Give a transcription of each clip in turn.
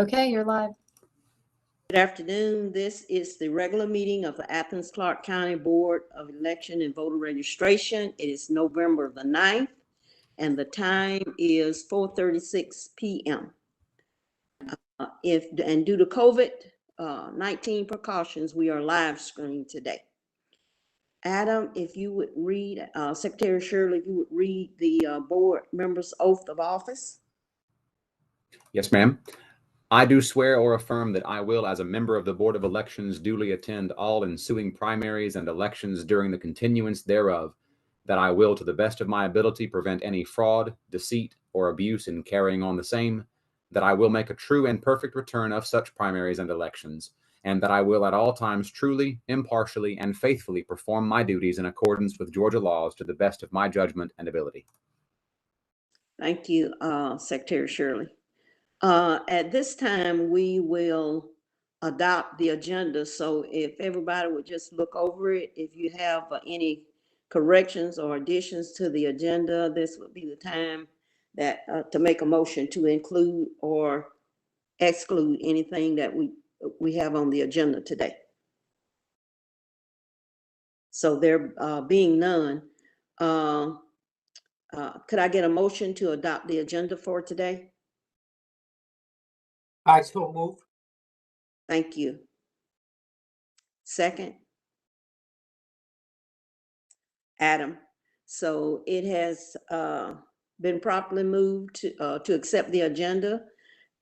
Okay, you're live. Good afternoon. This is the regular meeting of the Athens-Clarke County Board of Election and Voter Registration. It is November the 9th, and the time is 4:36 p.m. Due to COVID-19 precautions, we are live streaming today. Adam, if you would read, Secretary Shirley, if you would read the board members' oath of office. Yes, ma'am. I do swear or affirm that I will, as a member of the Board of Elections, duly attend all ensuing primaries and elections during the continuance thereof, that I will, to the best of my ability, prevent any fraud, deceit, or abuse in carrying on the same, that I will make a true and perfect return of such primaries and elections, and that I will at all times truly, impartially, and faithfully perform my duties in accordance with Georgia laws to the best of my judgment and ability. Thank you, Secretary Shirley. At this time, we will adopt the agenda. So if everybody would just look over it, if you have any corrections or additions to the agenda, this would be the time that to make a motion to include or exclude anything that we have on the agenda today. So there being none, could I get a motion to adopt the agenda for today? I so move. Thank you. Second? Adam. So it has been properly moved to accept the agenda,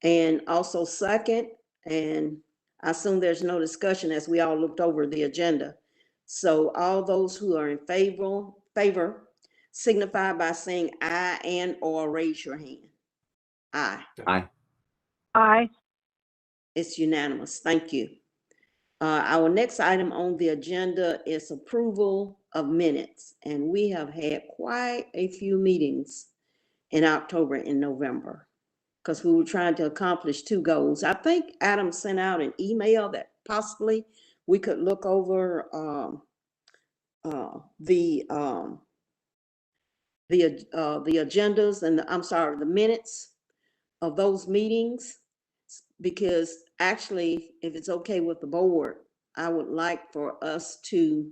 and also second, and I assume there's no discussion as we all looked over the agenda. So all those who are in favor signify by saying aye and or raise your hand. Aye. Aye. Aye. It's unanimous. Thank you. Our next item on the agenda is approval of minutes, and we have had quite a few meetings in October and November because we were trying to accomplish two goals. I think Adam sent out an email that possibly we could look over the agendas and the minutes of those meetings, because actually, if it's okay with the board, I would like for us to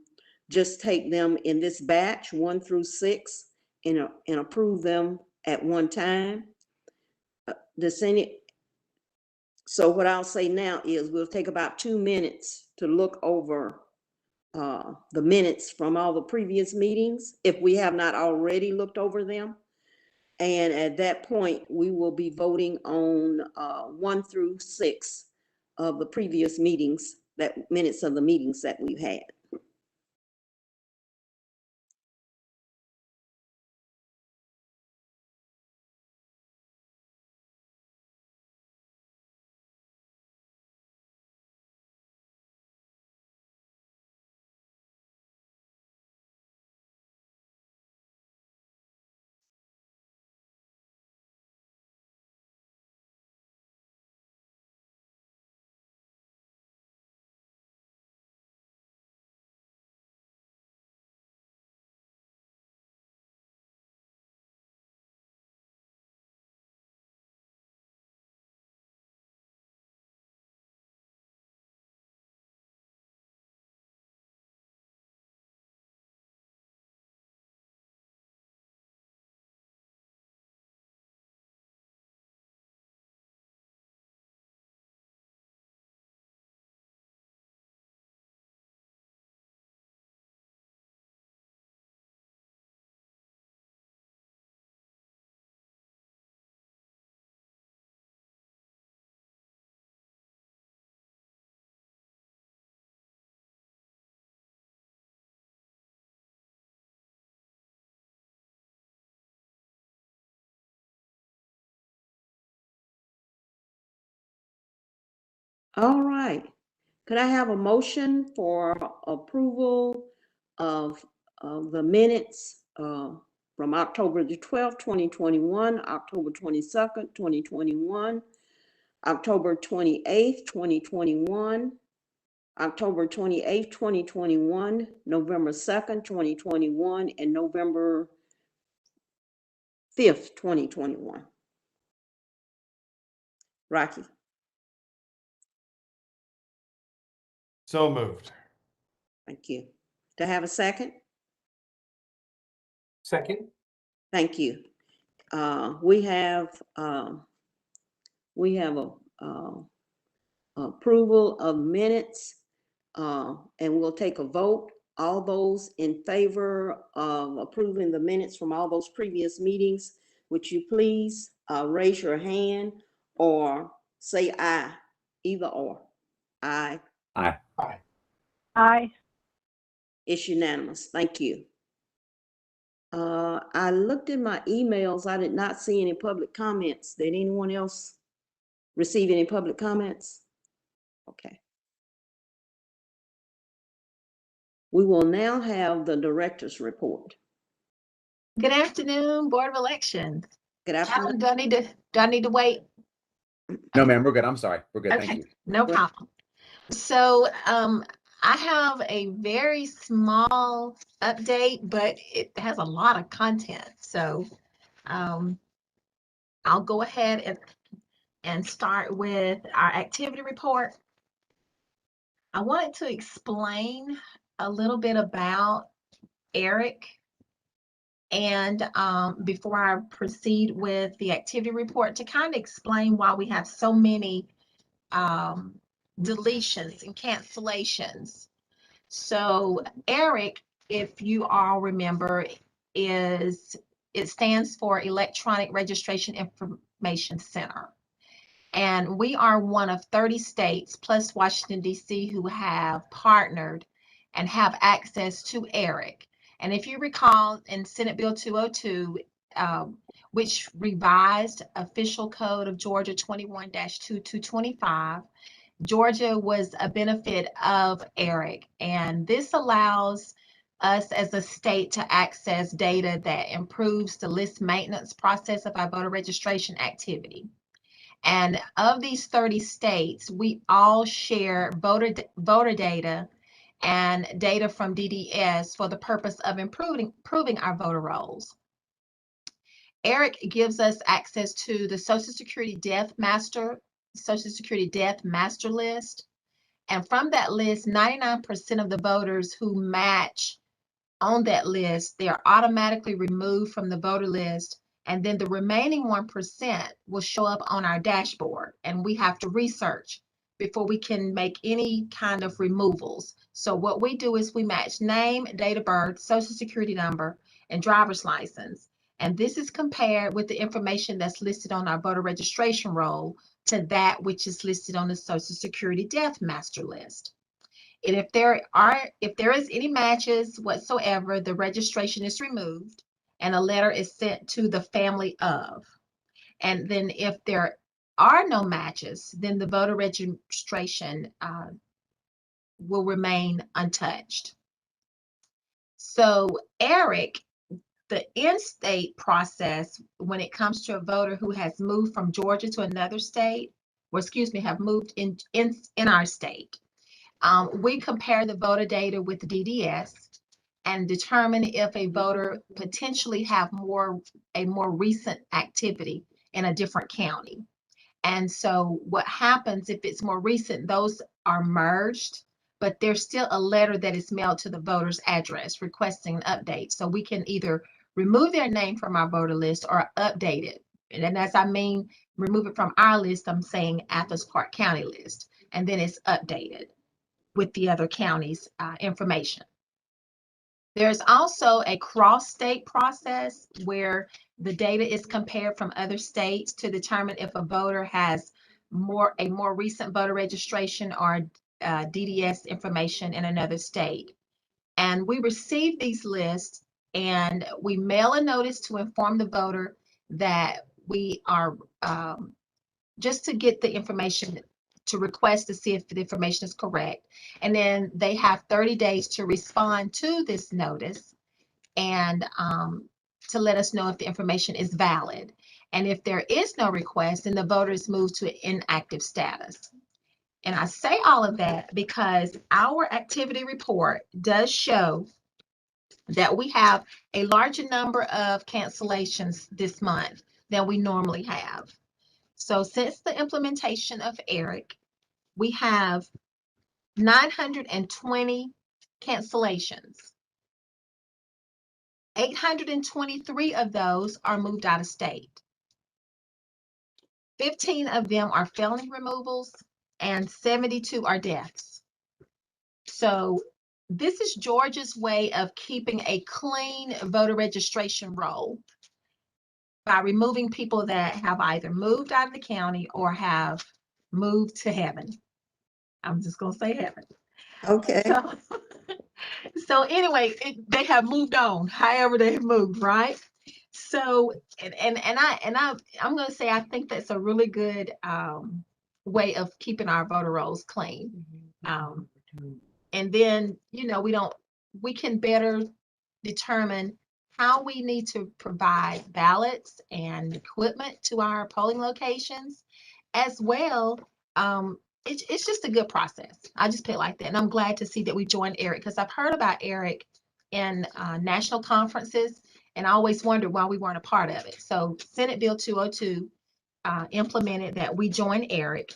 just take them in this batch 1 through 6 and approve them at one time. So what I'll say now is we'll take about 2 minutes to look over the minutes from all the previous meetings, if we have not already looked over them. And at that point, we will be voting on 1 through 6 of the previous meetings, minutes of the meetings that we've had. All right. Could I have a motion for approval of the minutes from October the 12th, 2021, October 22nd, 2021, October 28th, 2021, October 28th, 2021, November 2nd, 2021, and November 5th, 2021. Rocky. So moved. Thank you. Do I have a second? Second. Thank you. We have approval of minutes, and we'll take a vote. All those in favor of approving the minutes from all those previous meetings, would you please raise your hand or say aye, either or. Aye. Aye. Aye. Aye. It's unanimous. Thank you. I looked in my emails. I did not see any public comments. Did anyone else receive any public comments? Okay. We will now have the director's report. Good afternoon, Board of Elections. Good afternoon. Do I need to wait? No, ma'am, we're good. I'm sorry. We're good. Thank Okay, you. no problem. So I have a very small update, but it has a lot of content. So I'll go ahead and start with our activity report. I wanted to explain a little bit about Eric. And before I proceed with the activity report, to kind of explain why we have so many deletions and cancellations. So Eric, if you all remember, it stands for Electronic Registration Information Center. And we are one of 30 states plus Washington, D.C. who have partnered and have access to ERIC. And if you recall in Senate Bill 202, which revised official code of Georgia 21-2225, Georgia was a benefit of ERIC. And this allows us as a state to access data that improves the list maintenance process of our voter registration activity. And of these 30 states, we all share voter data and data from DDS for the purpose of improving our voter rolls. ERIC gives us access to the Social Security Death Master List. And from that list, 99% of the voters who match on that list, they are automatically removed from the voter list. And then the remaining 1% will show up on our dashboard, and we have to research before we can make any kind of removals. So what we do is we match name, date of birth, social security number, and driver's license. And this is compared with the information that's listed on our voter registration roll to that which is listed on the Social Security Death Master List. And if there is any matches whatsoever, the registration is removed and a letter is sent to the family of. And then if there are no matches, then the voter registration will remain untouched. So ERIC, the in-state process, when it comes to a voter who has moved from Georgia to another state, have moved in our state, we compare the voter data with the DDS and determine if a voter potentially have a more recent activity in a different county. And so what happens if it's more recent, those are merged, but there's still a letter that is mailed to the voter's address requesting an update. So we can either remove their name from our voter list or update it. And as I mean, remove it from our list, I'm saying Athens-Clarke County list, and then it's updated with the other counties' information. There's also a cross-state process where the data is compared from other states to determine if a voter has a more recent voter registration or DDS information in another state. And we receive these lists and we mail a notice to inform the voter that we are just to get the information, to request to see if the information is correct. And then they have 30 days to respond to this notice and to let us know if the information is valid. And if there is no request, then the voter is moved to inactive status. And I say all of that because our activity report does show that we have a larger number of cancellations this month than we normally have. So since the implementation of ERIC, we have 920 cancellations. 823 of those are moved out of state. 15 of them are felony removals and 72 are deaths. So this is Georgia's way of keeping a clean voter registration roll by removing people that have either moved out of the county or have moved to heaven. I'm just going to say heaven. Okay. So anyway, they have moved on, however they have moved, right? So, I'm going to say I think that's a really good way of keeping our voter rolls clean. And then, we can better determine how we need to provide ballots and equipment to our polling locations as well. It's just a good process. I just put it like that. And I'm glad to see that we joined ERIC, because I've heard about ERIC in national conferences, and I always wondered why we weren't a part of it. So Senate Bill 202 implemented that we join ERIC.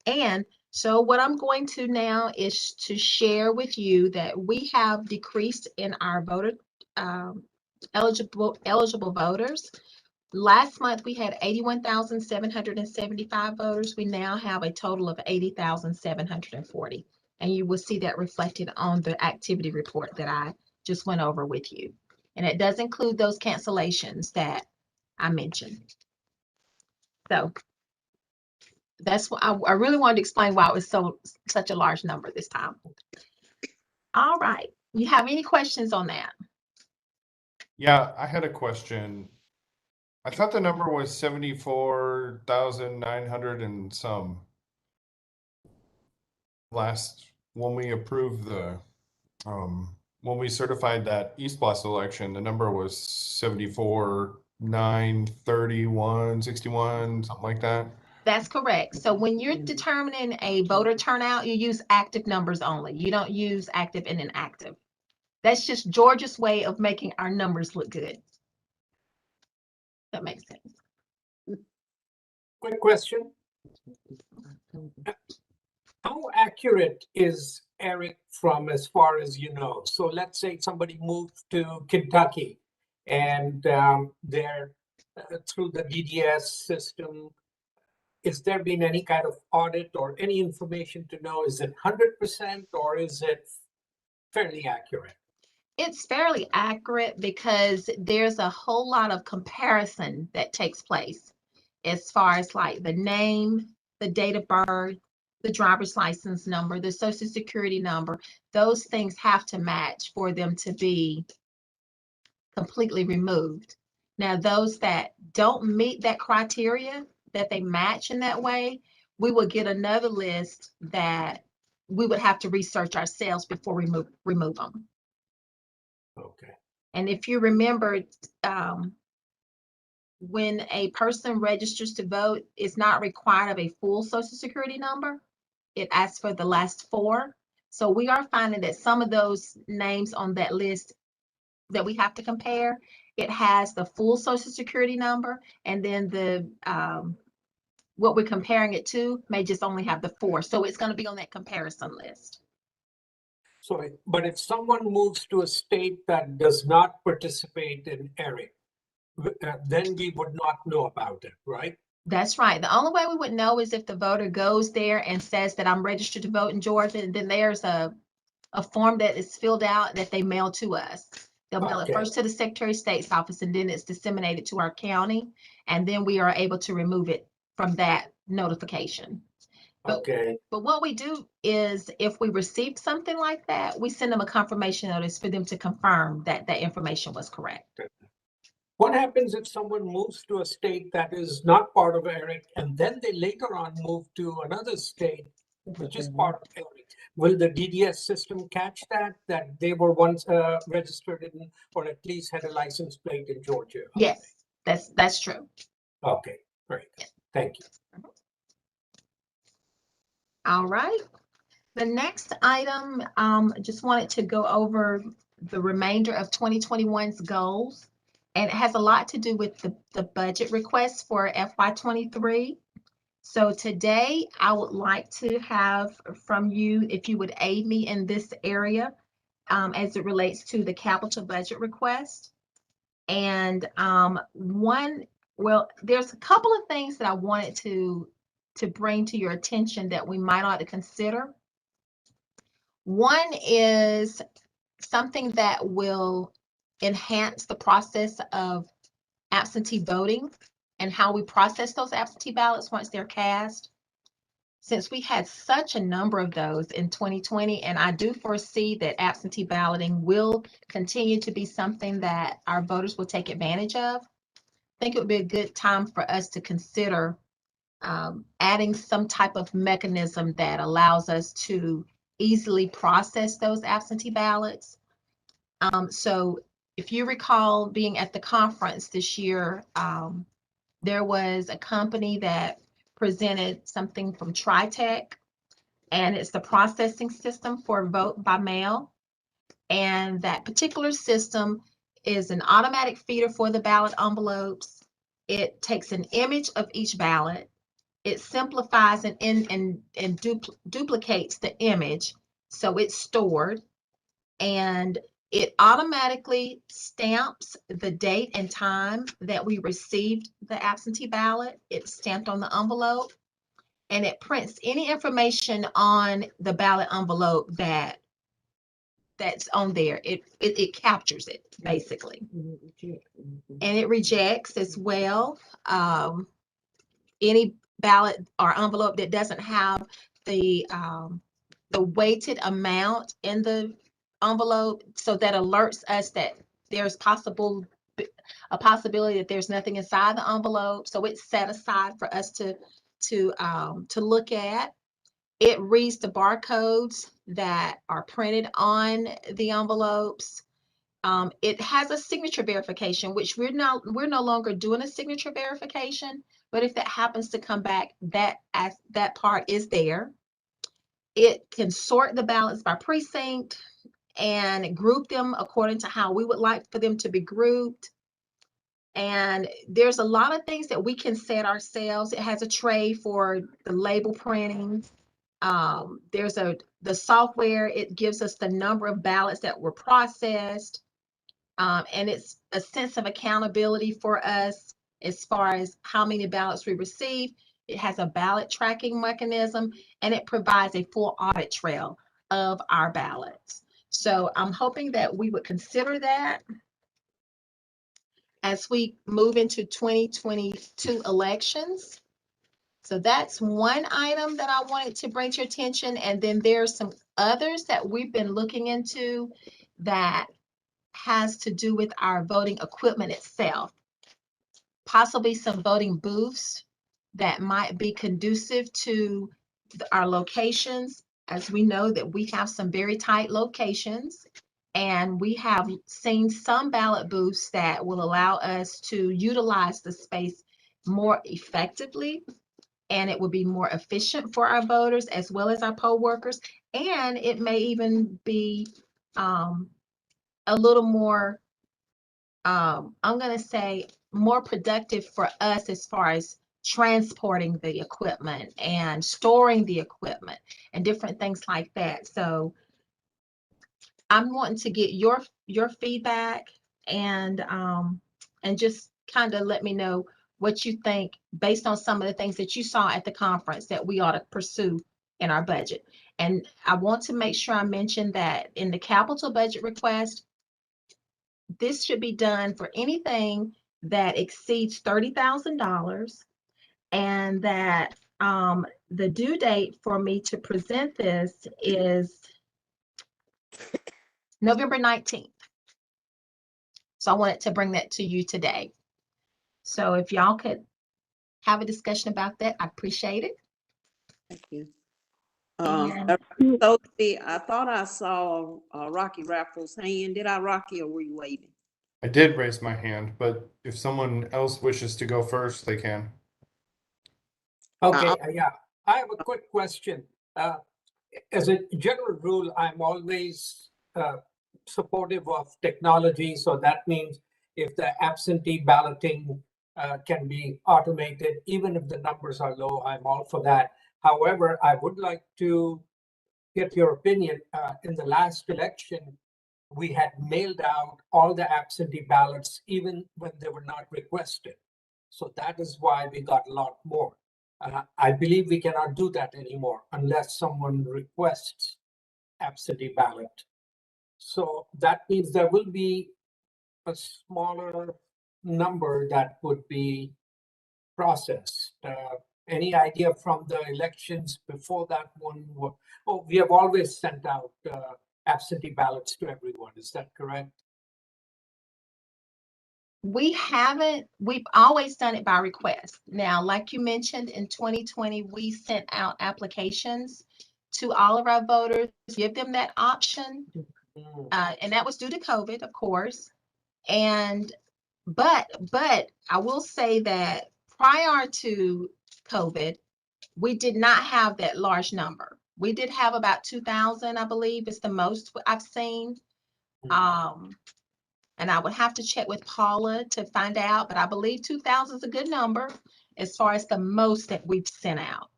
And so what I'm going to now is to share with you that we have decreased in our voter eligible voters. Last month, we had 81,775 voters. We now have a total of 80,740. And you will see that reflected on the activity report that I just went over with you. And it does include those cancellations that I mentioned. So that's what I really wanted to explain why it was such a large number this time. All right. You have any questions on that? Yeah, I had a question. I thought the number was 74,900 and some. Last, when we approved when we certified that East Blast election, the number was 74,931, 61, something like that. That's correct. So when you're determining a voter turnout, you use active numbers only. You don't use active and inactive. That's just Georgia's way of making our numbers look good. That makes sense. Quick question. How accurate is ERIC from as far as you know? So let's say somebody moved to Kentucky and they're through the DDS system. Is there been any kind of audit or any information to know? Is it 100% or is it fairly accurate? It's fairly accurate because there's a whole lot of comparison that takes place as far as like the name, the date of birth, the driver's license number, the social security number. Those things have to match for them to be completely removed. Now, those that don't meet that criteria, that they match in that way, we will get another list that we would have to research ourselves before we remove them. Okay. And if you remember, when a person registers to vote, it's not required of a full social security number. It asks for the last four. So we are finding that some of those names on that list that we have to compare, it has the full social security number, and then the what we're comparing it to may just only have the four. So it's going to be on that comparison list. So, but if someone moves to a state that does not participate in ERIC, then we would not know about it, right? That's right. The only way we would know is if the voter goes there and says that I'm registered to vote in Georgia, and then there's a form that is filled out that they mail to us. They'll mail it first to the Secretary of State's office, and then it's disseminated to our county, and then we are able to remove it from that notification. But what we do is if we receive something like that, we send them a confirmation notice for them to confirm that that information was correct. What happens if someone moves to a state that is not part of ERIC and then they later on move to another state which is part of ERIC? Will the DDS system catch that they were once registered in, or at least had a license plate in Georgia? Yes, that's true. Okay, great. Thank you. All right. The next item, just wanted to go over the remainder of 2021's goals. And it has a lot to do with the budget request for FY23. So today I would like to have from you, if you would aid me in this area as it relates to the capital budget request. And there's a couple of things that I wanted to bring to your attention that we might ought to consider. One is something that will enhance the process of absentee voting and how we process those absentee ballots once they're cast. Since we had such a number of those in 2020, and I do foresee that absentee balloting will continue to be something that our voters will take advantage of, I think it would be a good time for us to consider adding some type of mechanism that allows us to easily process those absentee ballots. So if you recall being at the conference this year, there was a company that presented something from TriTech, and it's the processing system for vote by mail. And that particular system is an automatic feeder for the ballot envelopes. It takes an image of each ballot. It simplifies and duplicates the image, so it's stored, and it automatically stamps the date and time that we received the absentee ballot. It's stamped on the envelope, and it prints any information on the ballot envelope that's on there. It captures it basically, and it rejects as well any ballot or envelope that doesn't have the weighted amount in the envelope, so that alerts us that there's a possibility that there's nothing inside the envelope. So it's set aside for us to look at. It reads the barcodes that are printed on the envelopes. It has a signature verification, which we're no longer doing a signature verification, but if that happens to come back, that part is there. It can sort the ballots by precinct and group them according to how we would like for them to be grouped. And there's a lot of things that we can set ourselves. It has a tray for the label printing. There's the software. It gives us the number of ballots that were processed. And it's a sense of accountability for us as far as how many ballots we receive. It has a ballot tracking mechanism, and it provides a full audit trail of our ballots. So I'm hoping that we would consider that as we move into 2022 elections. So that's one item that I wanted to bring to your attention. And then there's some others that we've been looking into that has to do with our voting equipment itself. Possibly some voting booths that might be conducive to our locations, as we know that we have some very tight locations, and we have seen some ballot booths that will allow us to utilize the space more effectively, and it will be more efficient for our voters as well as our poll workers. And it may even be a little more, I'm going to say, more productive for us as far as transporting the equipment and storing the equipment and different things like that. So I'm wanting to get your feedback and just kind of let me know what you think based on some of the things that you saw at the conference that we ought to pursue in our budget. And I want to make sure I mention that in the capital budget request, this should be done for anything that exceeds $30,000, and that the due date for me to present this is November 19th. So I wanted to bring that to you today. So if y'all could have a discussion about that, I appreciate it. Thank you. And Sophie, I thought I saw Rocky Raffles' hand. Did I, Rocky, or were you waving? I did raise my hand, but if someone else wishes to go first, they can. Okay, yeah, I have a quick question. As a general rule, I'm always supportive of technology. So that means if the absentee balloting can be automated, even if the numbers are low. I'm all for that. However, I would like to get your opinion. In the last election, we had mailed out all the absentee ballots, even when they were not requested. So that is why we got a lot more. I believe we cannot do that anymore unless someone requests absentee ballot. So that means there will be a smaller number that would be processed. Any idea from the elections before that one? Oh, we have always sent out absentee ballots to everyone. Is that correct? We haven't, we've always done it by request. Now, like you mentioned, in 2020, we sent out applications to all of our voters, give them that option. And that was due to COVID, of course. And, but I will say that prior to COVID, we did not have that large number. We did have about 2,000, I believe, is the most I've seen. And I would have to check with Paula to find out, but I believe 2,000 is a good number as far as the most that we've sent out.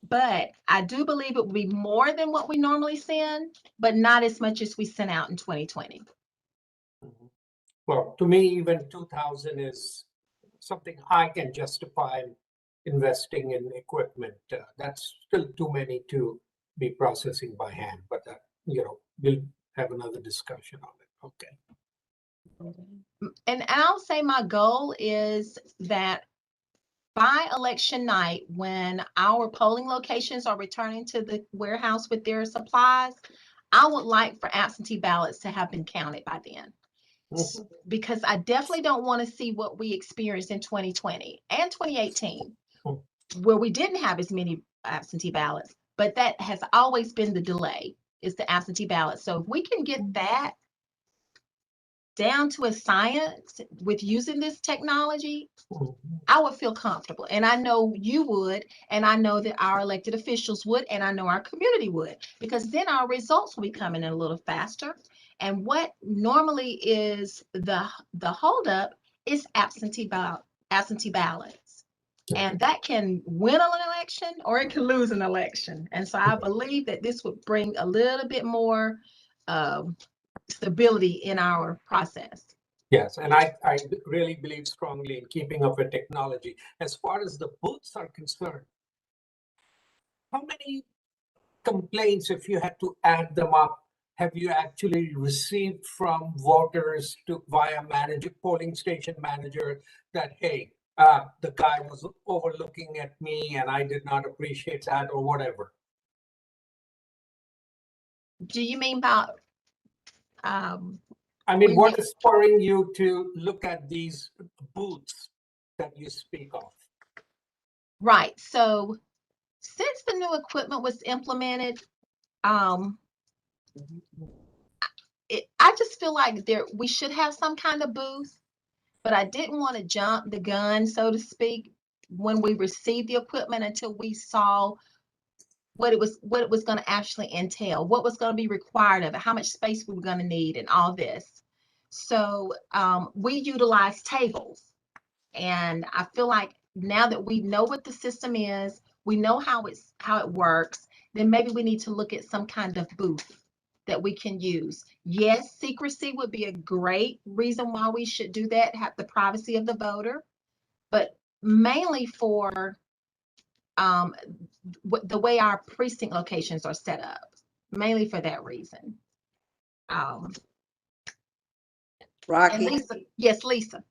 But I do believe it will be more than what we normally send, but not as much as we sent out in 2020. Well, to me, even 2,000 is something I can justify investing in equipment. That's still too many to be processing by hand, but we'll have another discussion on it. Okay. And I'll say my goal is that by election night, when our polling locations are returning to the warehouse with their supplies, I would like for absentee ballots to have been counted by then. Because I definitely don't want to see what we experienced in 2020 and 2018, where we didn't have as many absentee ballots, but that has always been the delay, is the absentee ballot. So if we can get that down to a science with using this technology, I would feel comfortable. And I know you would, and I know that our elected officials would, and I know our community would, because then our results will be coming in a little faster. And what normally is the holdup is absentee ballots. And that can win an election or it can lose an election. And so I believe that this would bring a little bit more stability in our process. Yes, and I really believe strongly in keeping up with technology. As far as the booths are concerned, how many complaints, if you had to add them up, have you actually received from voters via polling station manager that, hey, the guy was overlooking at me and I did not appreciate that, or whatever? Do you mean about I mean, what is spurring you to look at these booths that you speak of? Right. So since the new equipment was implemented, I just feel like we should have some kind of booth, but I didn't want to jump the gun, so to speak, when we received the equipment until we saw what it was going to actually entail, what was going to be required of it, how much space we were going to need, and all this. So we utilize tables, and I feel like now that we know what the system is, we know how it works, then maybe we need to look at some kind of booth that we can use. Yes, secrecy would be a great reason why we should do that, have the privacy of the voter, but mainly for the way our precinct locations are set up, mainly for that reason. Rocky. Lisa, yes, Lisa.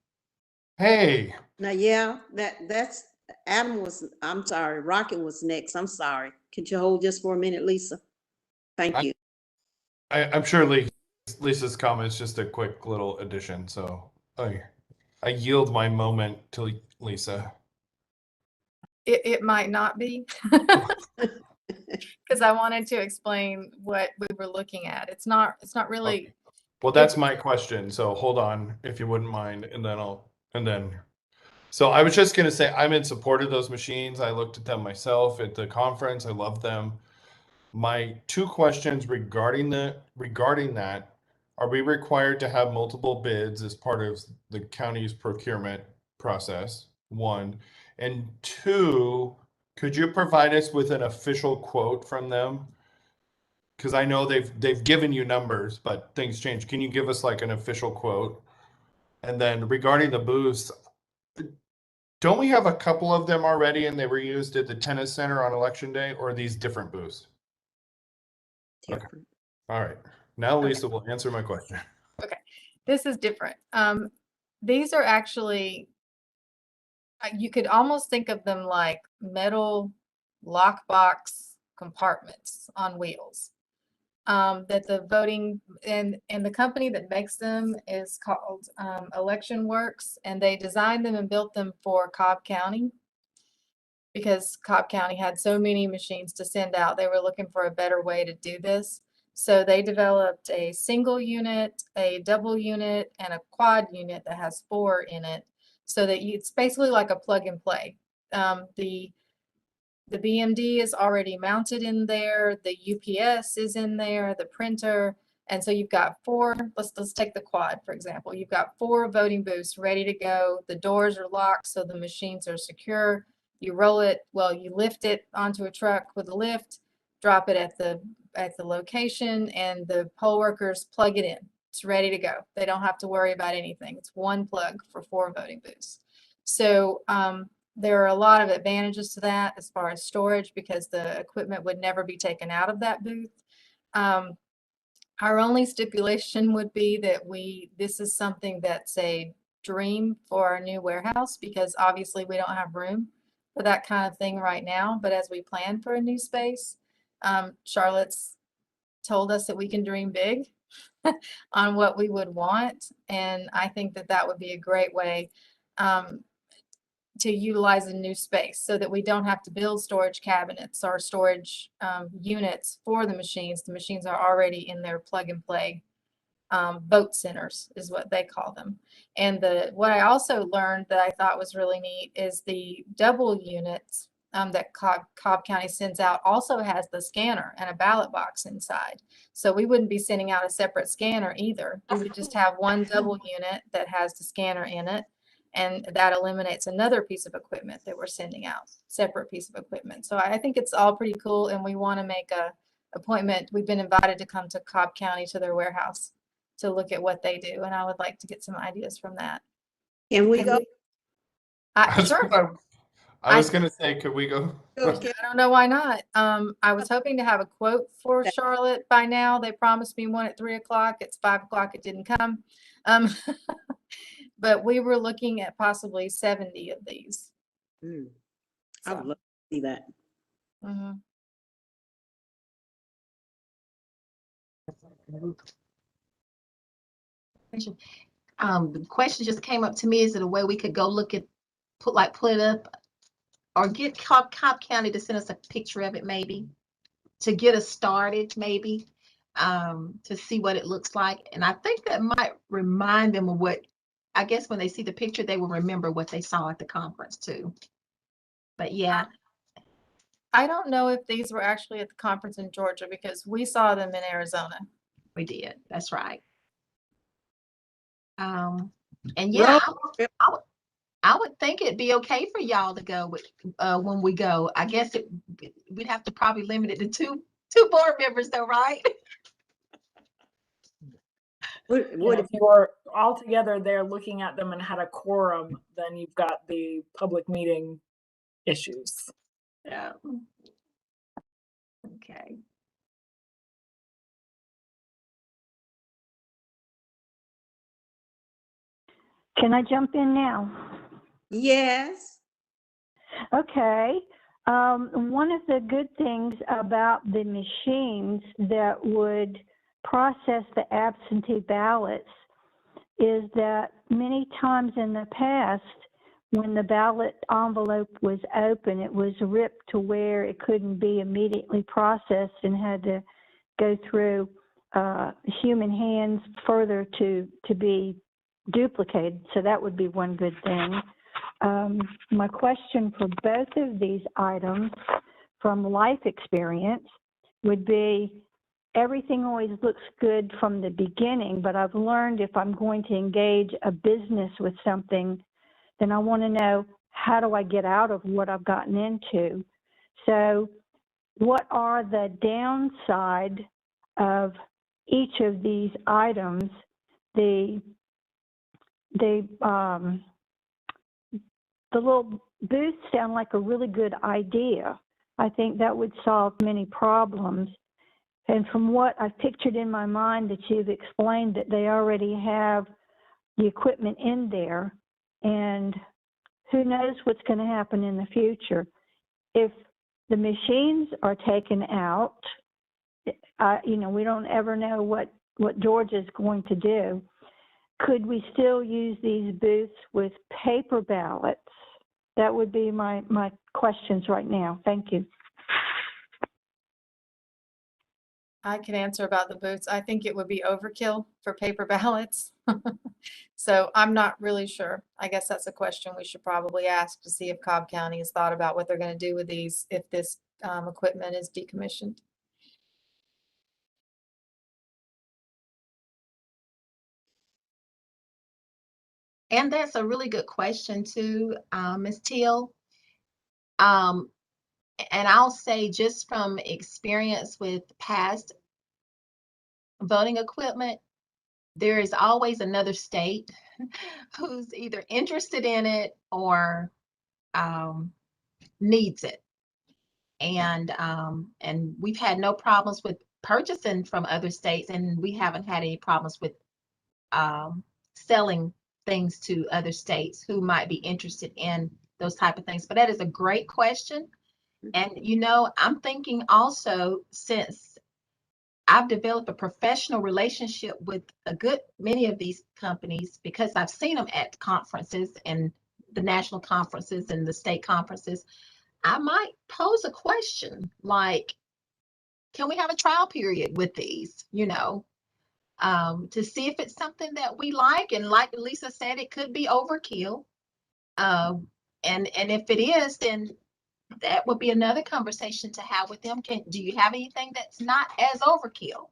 Hey. Now, yeah, that's I'm sorry, Rocky was next. I'm sorry. Could you hold just for a minute, Lisa? Thank you. I'm sure Lisa's comment is just a quick little addition, so I yield my moment to Lisa. It might not be, because I wanted to explain what we were looking at. It's not really. Okay. Well, that's my question. So hold on, if you wouldn't mind, and then. So I was just gonna say I'm in support of those machines. I looked at them myself at the conference. I love them. My two questions regarding that are we required to have multiple bids as part of the county's procurement process? One. And two, could you provide us with an official quote from them? Because I know they've given you numbers, but things change. Can you give us like an official quote? And then regarding the booths, don't we have a couple of them already and they were used at the tennis center on election day, or are these different booths? Different. All right. Now Okay. Lisa will answer my question. Okay, this is different. These are actually, you could almost think of them like metal lockbox compartments on wheels. That the voting and the company that makes them is called Election Works, and they designed them and built them for Cobb County because Cobb County had so many machines to send out. They were looking for a better way to do this. So they developed a single unit, a double unit, and a quad unit that has 4 in it, so that it's basically like a plug and play. The BMD is already mounted in there. The UPS is in there, the printer. And so you've got 4, let's take the quad, for example. You've got 4 voting booths ready to go. The doors are locked, so the machines are secure. You roll it, well, you lift it onto a truck with a lift, drop it at the location, and the poll workers plug it in. It's ready to go. They don't have to worry about anything. It's one plug for 4 voting booths. So there are a lot of advantages to that as far as storage, because the equipment would never be taken out of that booth. Our only stipulation would be that this is something that's a dream for our new warehouse, because obviously we don't have room for that kind of thing right now. But as we plan for a new space, Charlotte's told us that we can dream big on what we would want. And I think that that would be a great way to utilize a new space, so that we don't have to build storage cabinets or storage units for the machines. The machines are already in their plug and play vote centers is what they call them. And what I also learned that I thought was really neat is the double units that Cobb County sends out also has the scanner and a ballot box inside. So we wouldn't be sending out a separate scanner either. We would just have one double unit that has the scanner in it. And that eliminates another piece of equipment that we're sending out, separate piece of equipment. So I think it's all pretty cool, and we want to make a appointment. We've been invited to come to Cobb County to their warehouse to look at what they do, and I would like to get some ideas from that. Can we go? Sure. I was going to say, could we go? Okay. I don't know why not. I was hoping to have a quote for Charlotte by now. They promised me one at 3 o'clock. It's 5 o'clock. It didn't come. But we were looking at possibly 70 of these. I would love to see that. Mhm. The question just came up to me, is it a way we could go look at, put it up, or get Cobb County to send us a picture of it, maybe, to get us started, maybe, to see what it looks like. And I think that might remind them of what, I guess when they see the picture, they will remember what they saw at the conference too. But yeah. I don't know if these were actually at the conference in Georgia, because we saw them in Arizona. We did. That's right. And yeah, I would think it'd be okay for y'all to go with when we go. I guess we'd have to probably limit it to two board members, though, right? If you were all together there looking at them and had a quorum, then you've got the public meeting issues. Yeah. Okay. Can I jump in now? Yes. Okay. One of the good things about the machines that would process the absentee ballots is that many times in the past, when the ballot envelope was open, it was ripped to where it couldn't be immediately processed and had to go through human hands further to be duplicated. So that would be one good thing. My question for both of these items from life experience would be, everything always looks good from the beginning, but I've learned if I'm going to engage a business with something, then I want to know, how do I get out of what I've gotten into? So what are the downside of each of these items? The little booths sound like a really good idea. I think that would solve many problems. And from what I've pictured in my mind that you've explained, that they already have the equipment in there, and who knows what's going to happen in the future. If the machines are taken out, you know, we don't ever know what Georgia's going to do. Could we still use these booths with paper ballots? That would be my questions right now. Thank you. I can answer about the booths. I think it would be overkill for paper ballots. So I'm not really sure. I guess that's a question we should probably ask to see if Cobb County has thought about what they're going to do with these if this equipment is decommissioned. And that's a really good question too, Ms. Teal. And I'll say, just from experience with past voting equipment, there is always another state who's either interested in it or needs it. And we've had no problems with purchasing from other states, and we haven't had any problems with selling things to other states who might be interested in those type of things. But that is a great question. And, you know, I'm thinking also, since I've developed a professional relationship with a good many of these companies, because I've seen them at conferences and the national conferences and the state conferences, I might pose a question like, can we have a trial period with these, you know, to see if it's something that we like. And like Lisa said, it could be overkill. And if it is, then that would be another conversation to have with them. Do you have anything that's not as overkill?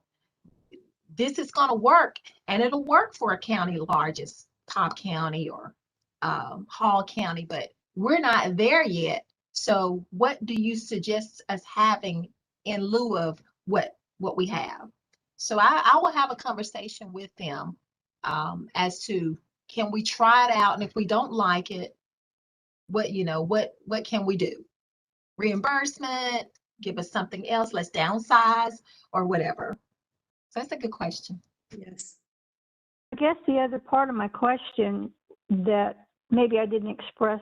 This is going to work, and it'll work for a county large as Cobb County or Hall County, but we're not there yet. So what do you suggest us having in lieu of what we have? So I will have a conversation with them as to, can we try it out? And if we don't like it, what can we do? Reimbursement, give us something else, let's downsize or whatever. So that's a good question. Yes. I guess the other part of my question that maybe I didn't express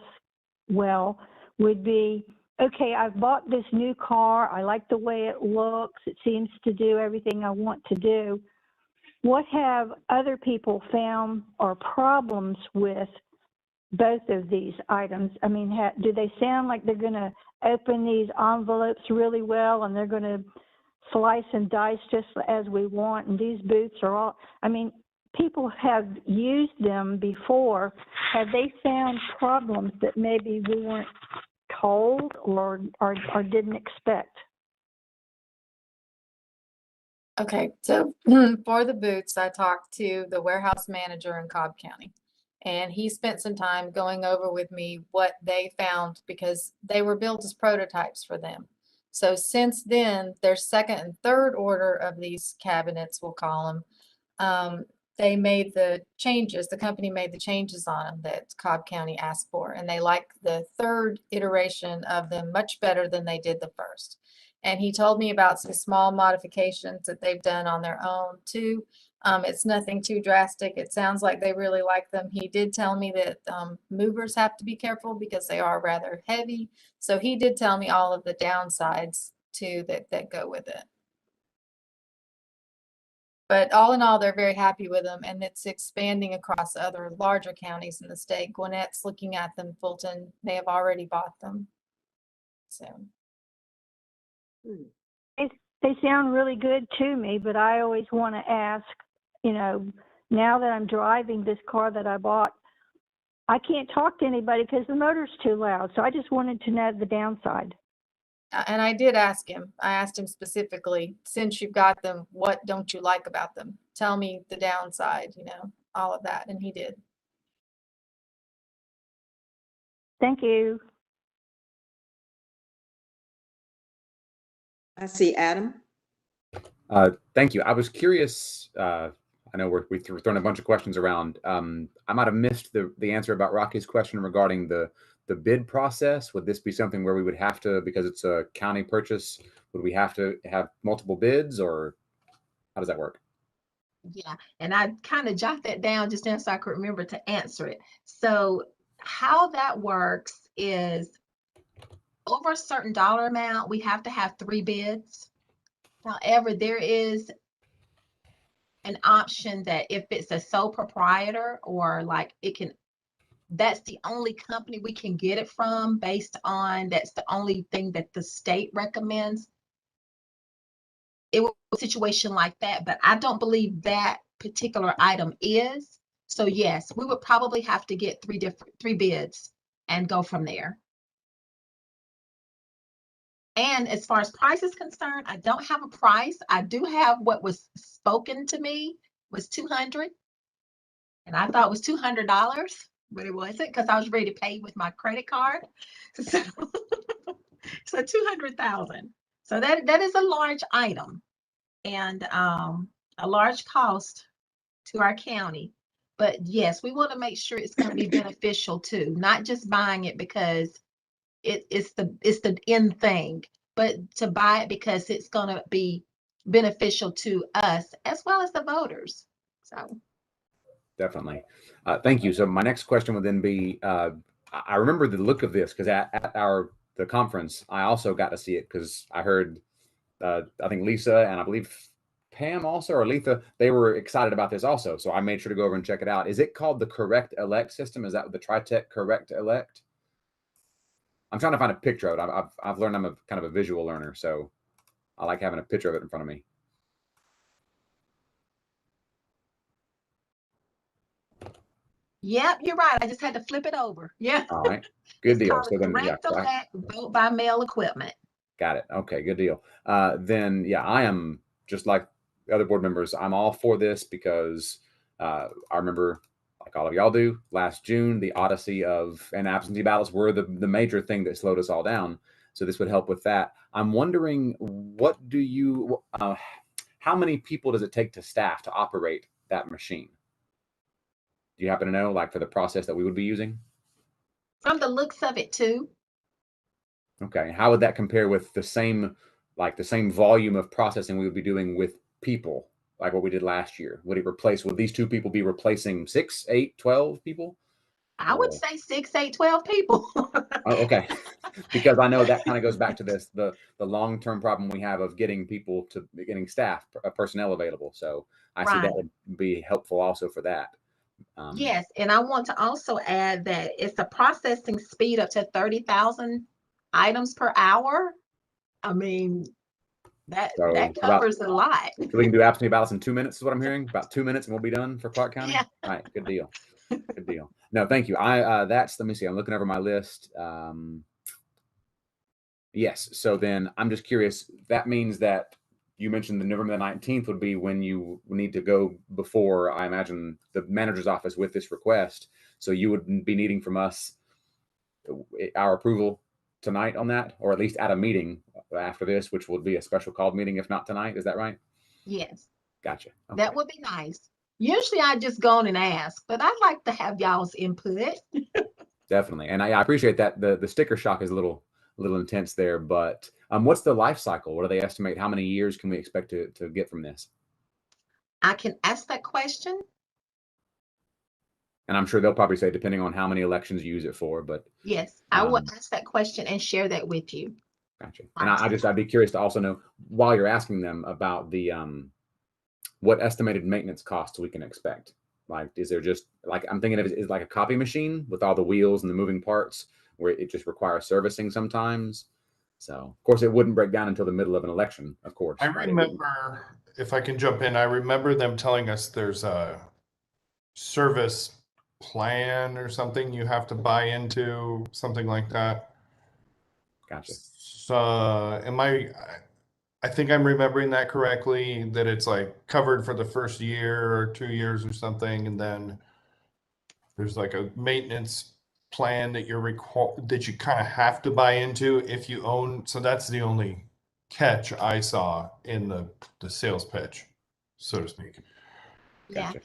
well would be, okay, I've bought this new car. I like the way it looks. It seems to do everything I want to do. What have other people found are problems with both of these items? I mean, do they sound like they're going to open these envelopes really well and they're going to slice and dice just as we want? And these booths are all, I mean, people have used them before. Have they found problems that maybe we weren't told or didn't expect? Okay, so for the booths, I talked to the warehouse manager in Cobb County, and he spent some time going over with me what they found, because they were built as prototypes for them. So since then, their second and third order of these cabinets, we'll call them, they made the changes, the company made the changes on them that Cobb County asked for, and they like the third iteration of them much better than they did the first. And he told me about some small modifications that they've done on their own too. It's nothing too drastic. It sounds like they really like them. He did tell me that movers have to be careful because they are rather heavy. So he did tell me all of the downsides too that go with it. But all in all, they're very happy with them, and it's expanding across other larger counties in the state. Gwinnett's looking at them. Fulton, they have already bought them. So. They sound really good to me, but I always want to ask, you know, now that I'm driving this car that I bought, I can't talk to anybody because the motor's too loud. So I just wanted to know the downside. And I did ask him, I asked him specifically, since you've got them, what don't you like about them? Tell me the downside, you know, all of that. And he did. Thank you. I see Adam. Thank you. I was curious. I know we've thrown a bunch of questions around. I might have missed the answer about Rocky's question regarding the bid process. Would this be something where we would have to, because it's a county purchase, would we have to have multiple bids, or how does that work? Yeah, and I kind of jot that down just now so I could remember to answer it. So how that works is over a certain dollar amount, we have to have 3 bids. However, there is an option that if it's a sole proprietor, or like that's the only company we can get it from based on, that's the only thing that the state recommends. It was a situation like that, but I don't believe that particular item is. So yes, we would probably have to get 3 bids and go from there. And as far as price is concerned, I don't have a price. I do have what was spoken to me was $200. And I thought it was $200, but it wasn't, because I was ready to pay with my credit card. So, so 200,000. So that is a large item, and a large cost to our county. But yes, we want to make sure it's going to be beneficial too, not just buying it because it's the end thing, but to buy it because it's going to be beneficial to us as well as the voters. So Definitely. Thank you. So my next question would then be, I remember the look of this because at the conference, I also got to see it because I heard, I think Lisa and I believe Pam also, or Letha, they were excited about this also. So I made sure to go over and check it out. Is it called the Correct Elect system? Is that the TriTech Correct Elect? I'm trying to find a picture of it. I've learned I'm a kind of a visual learner, so I like having a picture of it in front of me. yep, you're right. I just had to flip it over. Yeah. All right. Good It's deal. called So then, yeah, Correct Elect Vote by Mail Equipment. got it. Okay, good deal. Then, yeah, I am just like the other board members. I'm all for this because I remember, like all of y'all do, last June, the odyssey of and absentee ballots were the major thing that slowed us all down. So this would help with that. I'm wondering, what do you, how many people does it take to staff to operate that machine? Do you happen to know, like for the process that we would be using? From the looks of it too. Okay. How would that compare with the same volume of processing we would be doing with people, like what we did last year? Would these 2 people be replacing 6, 8, 12 people? I would say 6, 8, 12 people. Oh, okay. Because I know that kind of goes back to the long-term problem we have of getting staff, personnel available. So I see that would be helpful also for that. Yes, and I want to also add that it's a processing speed up to 30,000 items per hour. I mean, that covers a lot. So we can do absentee ballots in 2 minutes is what I'm hearing. About 2 minutes and we'll be done for Clarke County. Yeah. All right, good deal. Good deal. No, thank you. Let me see. I'm looking over my list. Yes. So then I'm just curious. That means that you mentioned the November the 19th would be when you need to go before, I imagine, the manager's office with this request. So you would be needing from us our approval tonight on that, or at least at a meeting after this, which will be a special called meeting, if not tonight. Is that right? Yes. Gotcha. Okay. That would be nice. Usually I just go on and ask, but I'd like to have y'all's input. Definitely. And I appreciate that. The sticker shock is a little intense there, but what's the life cycle? What do they estimate? How many years can we expect to get from this? I can ask that question. And I'm sure they'll probably say, depending on how many elections you use it for, but. Yes, I will ask that question and share that with you. Gotcha. And I'd be curious to also know, while you're asking them, about the, what estimated maintenance costs we can expect. Like, is there just, like, I'm thinking of it as like a copy machine with all the wheels and the moving parts where it just requires servicing sometimes. So, of course, it wouldn't break down until the middle of an election, of course. I remember, if I can jump in, I remember them telling us there's a service plan or something you have to buy into, something like that. Gotcha. So I think I'm remembering that correctly, that it's like covered for the first year or 2 years or something, and then there's like a maintenance plan that that you kind of have to buy into if you own. So that's the only catch I saw in the sales pitch, so to speak. Yeah. Gotcha.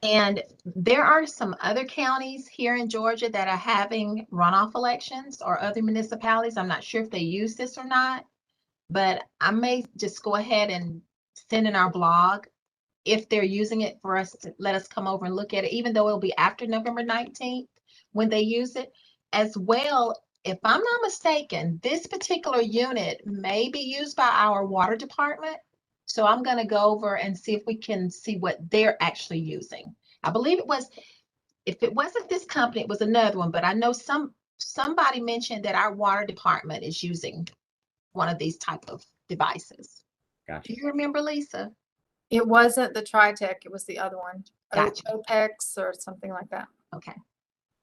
And there are some other counties here in Georgia that are having runoff elections, or other municipalities. I'm not sure if they use this or not, but I may just go ahead and send in our blog if they're using it, for us to let us come over and look at it, even though it'll be after November 19th when they use it. As well, if I'm not mistaken, this particular unit may be used by our water department. So I'm going to go over and see if we can see what they're actually using. I believe it was, if it wasn't this company, it was another one, but I know somebody mentioned that our water department is using one of these type of devices. Gotcha. Do you remember, Lisa? It wasn't the TriTech, it was the other one. Gotcha. OPEX or something like that. Okay.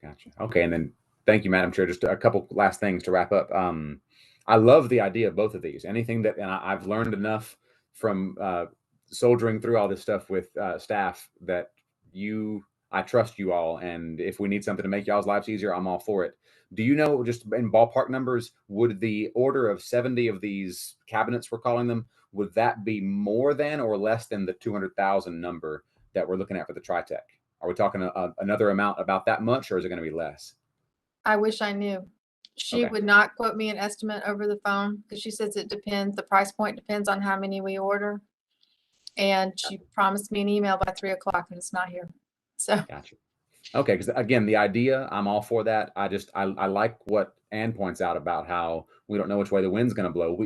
Gotcha. Okay, and then thank you, Madam Chair. Just a couple last things to wrap up. I love the idea of both of these. Anything that, and I've learned enough from soldiering through all this stuff with staff that I trust you all, and if we need something to make y'all's lives easier, I'm all for it. Do you know, just in ballpark numbers, would the order of 70 of these cabinets, we're calling them, would that be more than or less than the 200,000 number that we're looking at for the TriTech? Are we talking another amount about that much, or is it going to be less? I wish I knew. She Okay. would not quote me an estimate over the phone because she says it depends. The price point depends on how many we order. And she promised me an email by 3 o'clock and it's not here. So Gotcha. Okay, because again, the idea, I'm all for that. I like what Ann points out about how we don't know which way the wind's going to blow.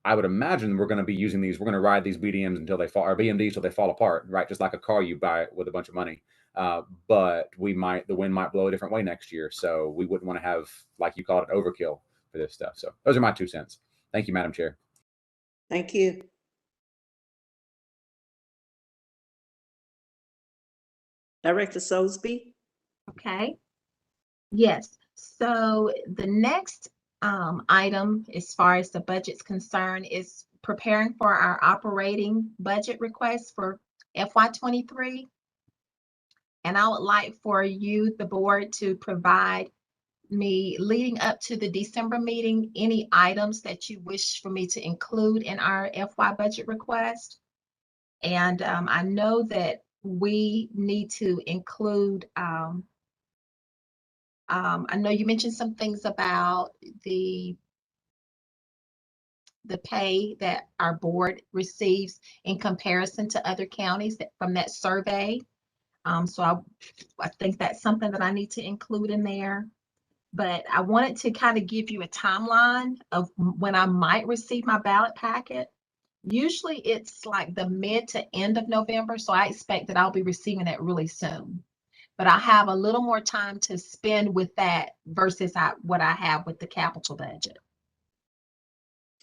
I would imagine we're going to be using these. We're going to ride these BDMs until they fall, or BMDs until they fall apart, right? Just like a car you buy with a bunch of money. But the wind might blow a different way next year, so we wouldn't want to have, like you called it, overkill for this stuff. So those are my 2 cents. Thank you, Madam Chair. Thank you. Director Sosby? Okay. Yes. So the next item, as far as the budget's concerned, is preparing for our operating budget request for FY23. And I would like for you, the board, to provide me, leading up to the December meeting, any items that you wish for me to include in our FY budget request. And I know that we need to include, I know you mentioned some things about the pay that our board receives in comparison to other counties from that survey. So I think that's something that I need to include in there. But I wanted to kind of give you a timeline of when I might receive my ballot packet. Usually it's like the mid to end of November, so I expect that I'll be receiving it really soon. But I have a little more time to spend with that versus what I have with the capital budget.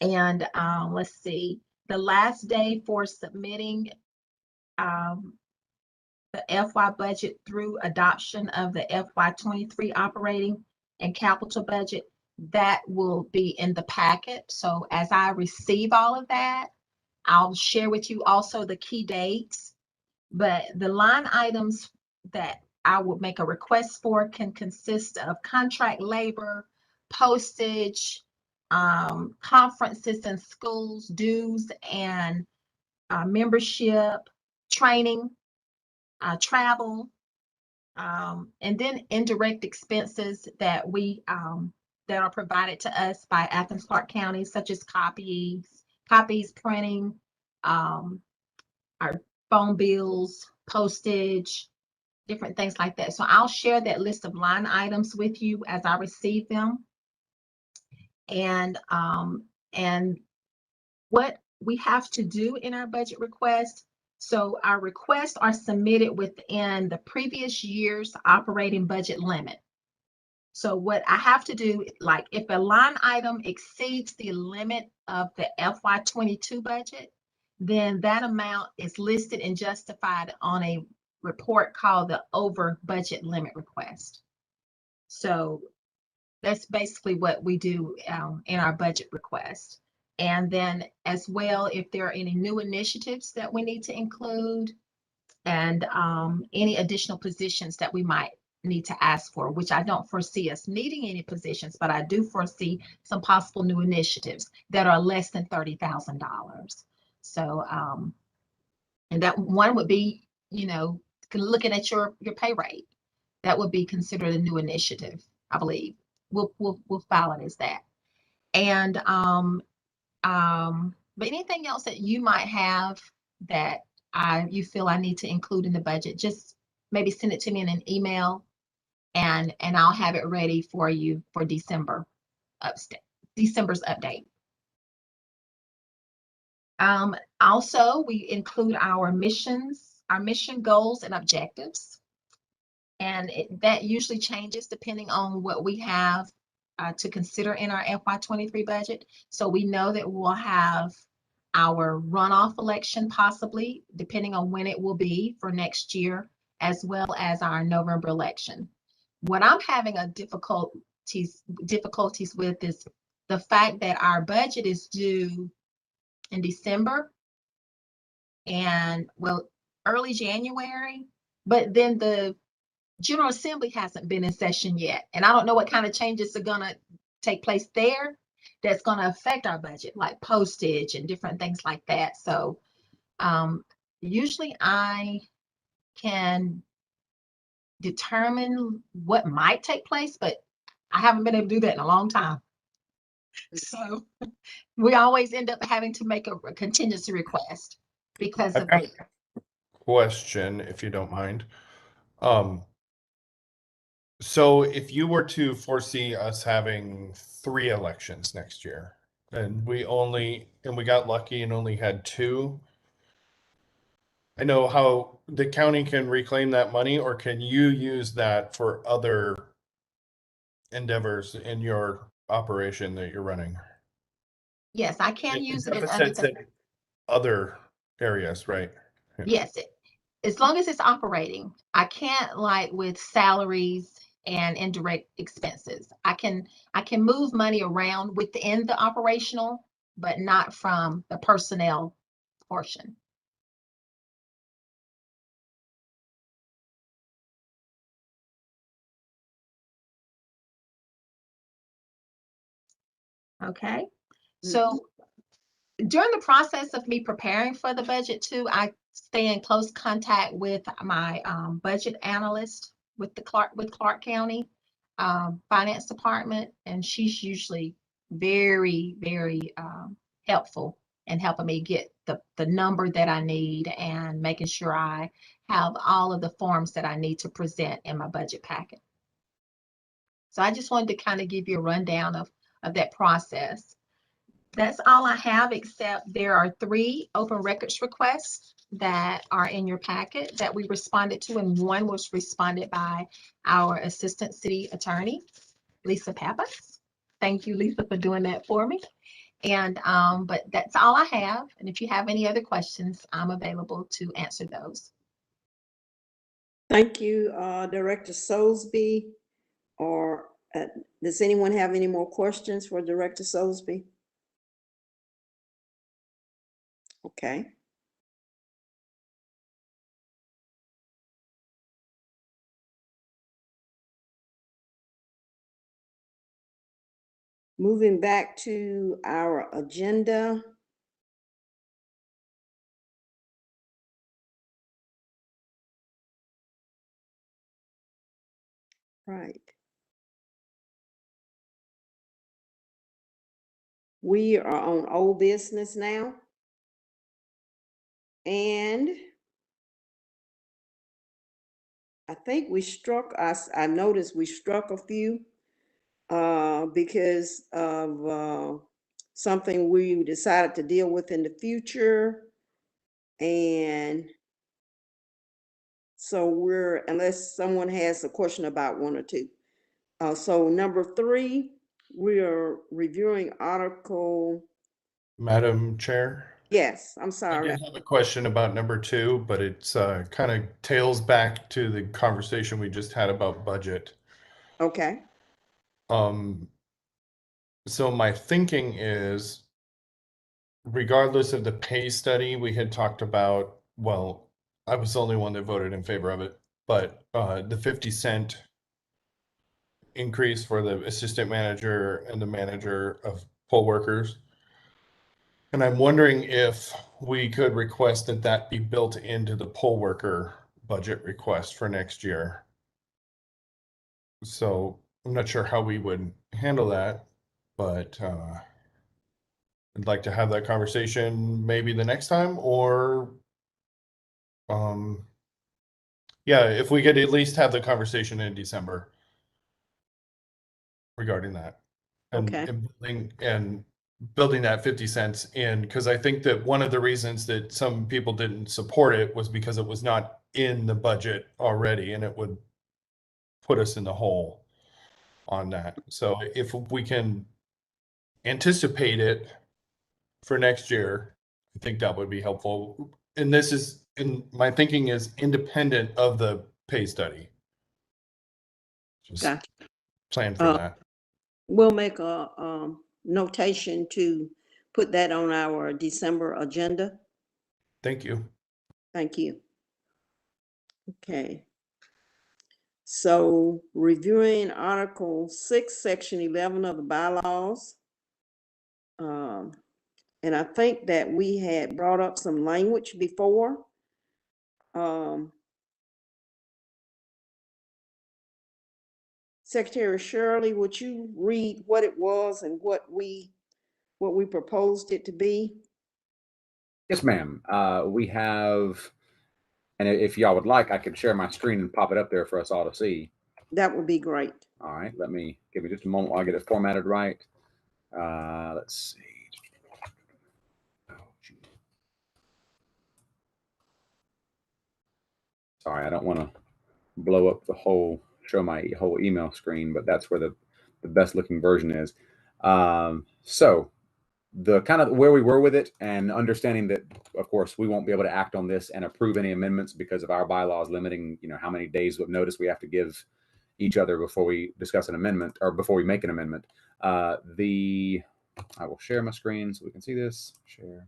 And let's see, the last day for submitting the FY budget through adoption of the FY23 operating and capital budget, that will be in the packet. So as I receive all of that, I'll share with you also the key dates. But the line items that I would make a request for can consist of contract labor, postage, conferences and schools, dues and membership, training, travel, and then indirect expenses that that are provided to us by Athens-Clarke County, such as copies, printing, our phone bills, postage, different things like that. So I'll share that list of line items with you as I receive them. And what we have to do in our budget request. So our requests are submitted within the previous year's operating budget limit. So what I have to do, like if a line item exceeds the limit of the FY22 budget, then that amount is listed and justified on a report called the over budget limit request. So That's basically what we do in our budget request. And then as well, if there are any new initiatives that we need to include and any additional positions that we might need to ask for, which I don't foresee us needing any positions, but I do foresee some possible new initiatives that are less than $30,000. So, and that one would be, you know, looking at your pay rate, that would be considered a new initiative, I believe. We'll file it as that. And but anything else that you might have that you feel I need to include in the budget, just maybe send it to me in an email, and I'll have it ready for you for December's update. Also, we include our mission goals and objectives. And that usually changes depending on what we have to consider in our FY23 budget. So we know that we'll have our runoff election possibly, depending on when it will be for next year, as well as our November election. What I'm having difficulties with is the fact that our budget is due in December and, well, early January, but then the General Assembly hasn't been in session yet. And I don't know what kind of changes are going to take place there that's going to affect our budget, like postage and different things like that. So usually I can determine what might take place, but I haven't been able to do that in a long time. So we always end up having to make a contingency request because of I've got a question, if you don't mind. So if you were to foresee us having 3 elections next year, and we got lucky and only had 2, I know how the county can reclaim that money, or can you use that for other endeavors in your operation that you're running? Yes, I can use it in Deficits in other areas, right? Yeah. Yes, as long as it's operating. I can't, like with salaries and indirect expenses. I can move money around within the operational, but not from the personnel portion. Okay, so during the process of me preparing for the budget too, I stay in close contact with my budget analyst with Clarke County Finance Department, and she's usually very, very helpful in helping me get the number that I need and making sure I have all of the forms that I need to present in my budget packet. So I just wanted to kind of give you a rundown of that process. That's all I have, except there are 3 open records requests that are in your packet that we responded to, and one was responded by our Assistant City Attorney, Lisa Pappas. Thank you, Lisa, for doing that for me. And but that's all I have. And if you have any other questions, I'm available to answer those. Thank you, Director Soulsby. Or does anyone have any more questions for Director Soulsby? Okay. Moving back to our agenda. Right. We are on old business now. And I think I noticed we struck a few because of something we decided to deal with in the future. And so unless someone has a question about 1 or 2. So number 3, we are reviewing article. Madam Chair? Yes, I'm I sorry. do have a question about number 2, but it's kind of tails back to the conversation we just had about budget. Okay. So my thinking is, regardless of the pay study, we had talked about, well, I was the only one that voted in favor of it, but the 50-cent increase for the assistant manager and the manager of poll workers. And I'm wondering if we could request that that be built into the poll worker budget request for next year. So I'm not sure how we would handle that, but I'd like to have that conversation maybe the next time, or yeah, if we could at least have the conversation in December regarding that. Okay. And building that 50 cents in, because I think that one of the reasons that some people didn't support it was because it was not in the budget already, and it would put us in the hole on that. So if we can anticipate it for next year, I think that would be helpful. And this is, in my thinking, is independent of the pay study. Just Gotcha. plan for that. We'll make a notation to put that on our December agenda. Thank you. Thank you. Okay. So reviewing Article 6, Section 11 of the bylaws. And I think that we had brought up some language before. Secretary Shirley, would you read what it was and what we proposed it to be? Yes, ma'am. We have, and if y'all would like, I could share my screen and pop it up there for us all to see. That would be great. All right, give me just a moment while I get it formatted right. Let's see. Oh, geez. Sorry, I don't want to blow up show my whole email screen, but that's where the best looking version is. So the kind of where we were with it, and understanding that, of course, we won't be able to act on this and approve any amendments because of our bylaws limiting, how many days of notice we have to give each other before we discuss an amendment, or before we make an amendment. I will share my screen so we can see this. Share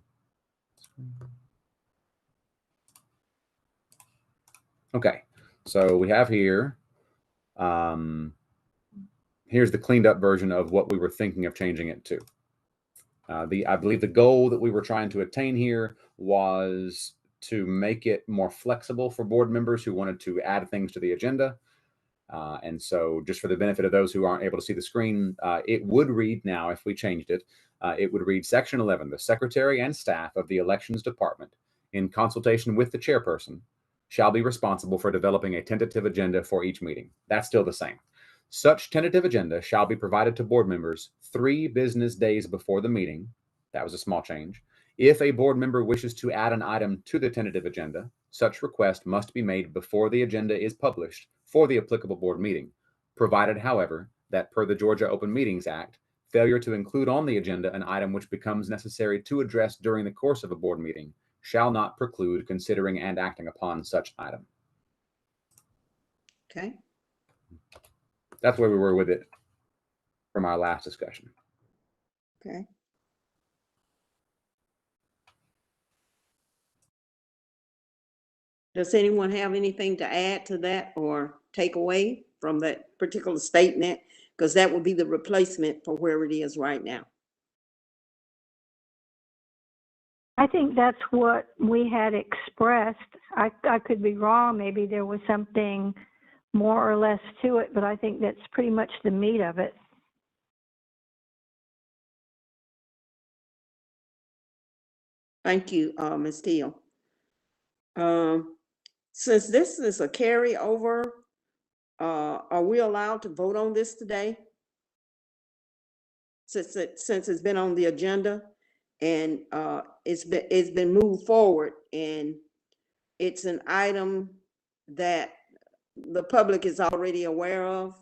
screen. Okay, so we have here, here's the cleaned up version of what we were thinking of changing it to. I believe the goal that we were trying to attain here was to make it more flexible for board members who wanted to add things to the agenda. And so, just for the benefit of those who aren't able to see the screen, it would read now, if we changed it, it would read Section 11, the Secretary and staff of the Elections Department, in consultation with the chairperson, shall be responsible for developing a tentative agenda for each meeting. That's still the same. Such tentative agenda shall be provided to board members 3 business days before the meeting. That was a small change. If a board member wishes to add an item to the tentative agenda, such request must be made before the agenda is published for the applicable board meeting, provided, however, that per the Georgia Open Meetings Act, failure to include on the agenda an item which becomes necessary to address during the course of a board meeting shall not preclude considering and acting upon such item. Okay. That's where we were with it from our last discussion. Okay. Does anyone have anything to add to that or take away from that particular statement? Because that would be the replacement for where it is right now. I think that's what we had expressed. I could be wrong. Maybe there was something more or less to it, but I think that's pretty much the meat of it. Thank you, Ms. Teal. Since this is a carryover, are we allowed to vote on this today? Since it's been on the agenda and it's been moved forward, and it's an item that the public is already aware of.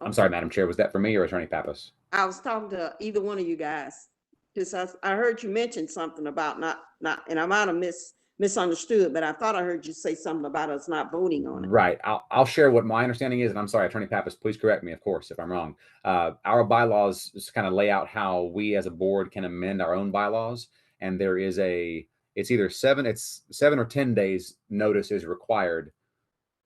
I'm sorry, Madam Chair, was that for me or Attorney Pappas? I was talking to either one of you guys, because I heard you mention something about not, and I might have misunderstood, but I thought I heard you say something about us not voting on it. Right. I'll share what my understanding is, and I'm sorry, Attorney Pappas, please correct me, of course, if I'm wrong. Our bylaws just kind of lay out how we as a board can amend our own bylaws, and there is it's either 7 or 10 days notice is required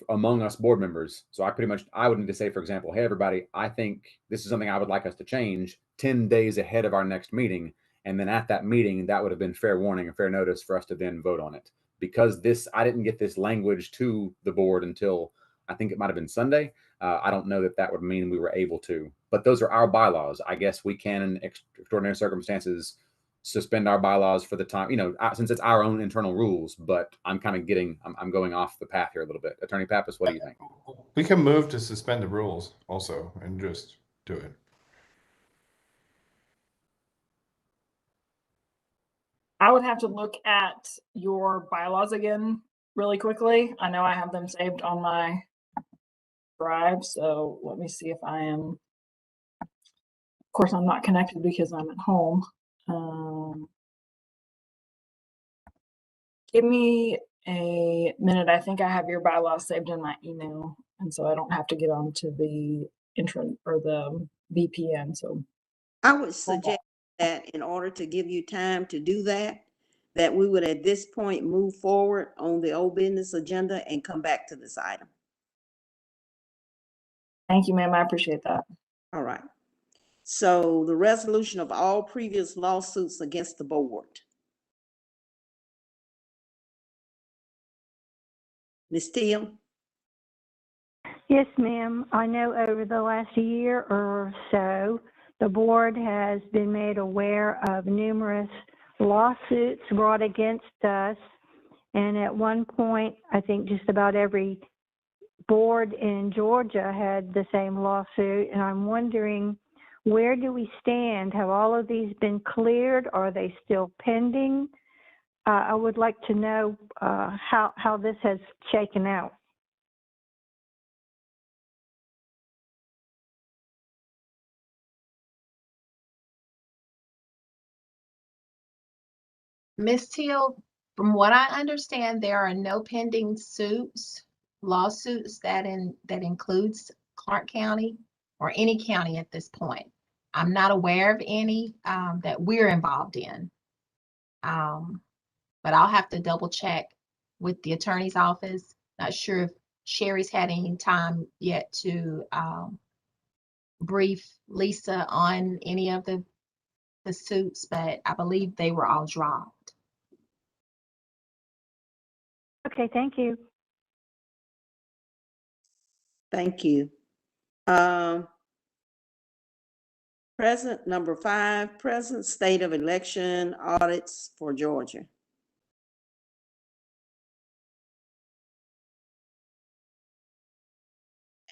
among us board members. So I would need to say, for example, hey, everybody, I think this is something I would like us to change 10 days ahead of our next meeting. And then at that meeting, that would have been fair warning and fair notice for us to then vote on it. Because I didn't get this language to the board until I think it might have been Sunday. I don't know that would mean we were able to, but those are our bylaws. I guess we can, in extraordinary circumstances, suspend our bylaws for the time, since it's our own internal rules, but I'm kind of I'm going off the path here a little bit. Attorney Pappas, what do you think? We can move to suspend the rules also and just do it. I would have to look at your bylaws again really quickly. I know I have them saved on my drive, so let me see if I am. Of course, I'm not connected because I'm at home. Give me a minute. I think I have your bylaws saved in my email, and so I don't have to get onto the entrance or the VPN. So I would suggest that in order to give you time to do that, that we would at this point move forward on the old business agenda and come back to this item. thank you, ma'am. I appreciate that. All right. So the resolution of all previous lawsuits against the board. Ms. Teal? Yes, ma'am. I know over the last year or so, the board has been made aware of numerous lawsuits brought against us. And at one point, I think just about every board in Georgia had the same lawsuit. And I'm wondering, where do we stand? Have all of these been cleared? Are they still pending? I would like to know how this has shaken out. Ms. Teal, from what I understand, there are no pending lawsuits that includes Clarke County or any county at this point. I'm not aware of any that we're involved in. But I'll have to double check with the attorney's office. Not sure if Sherry's had any time yet to brief Lisa on any of the suits, but I believe they were all dropped. Okay, thank you. Thank you. Present number 5, present state of election audits for Georgia.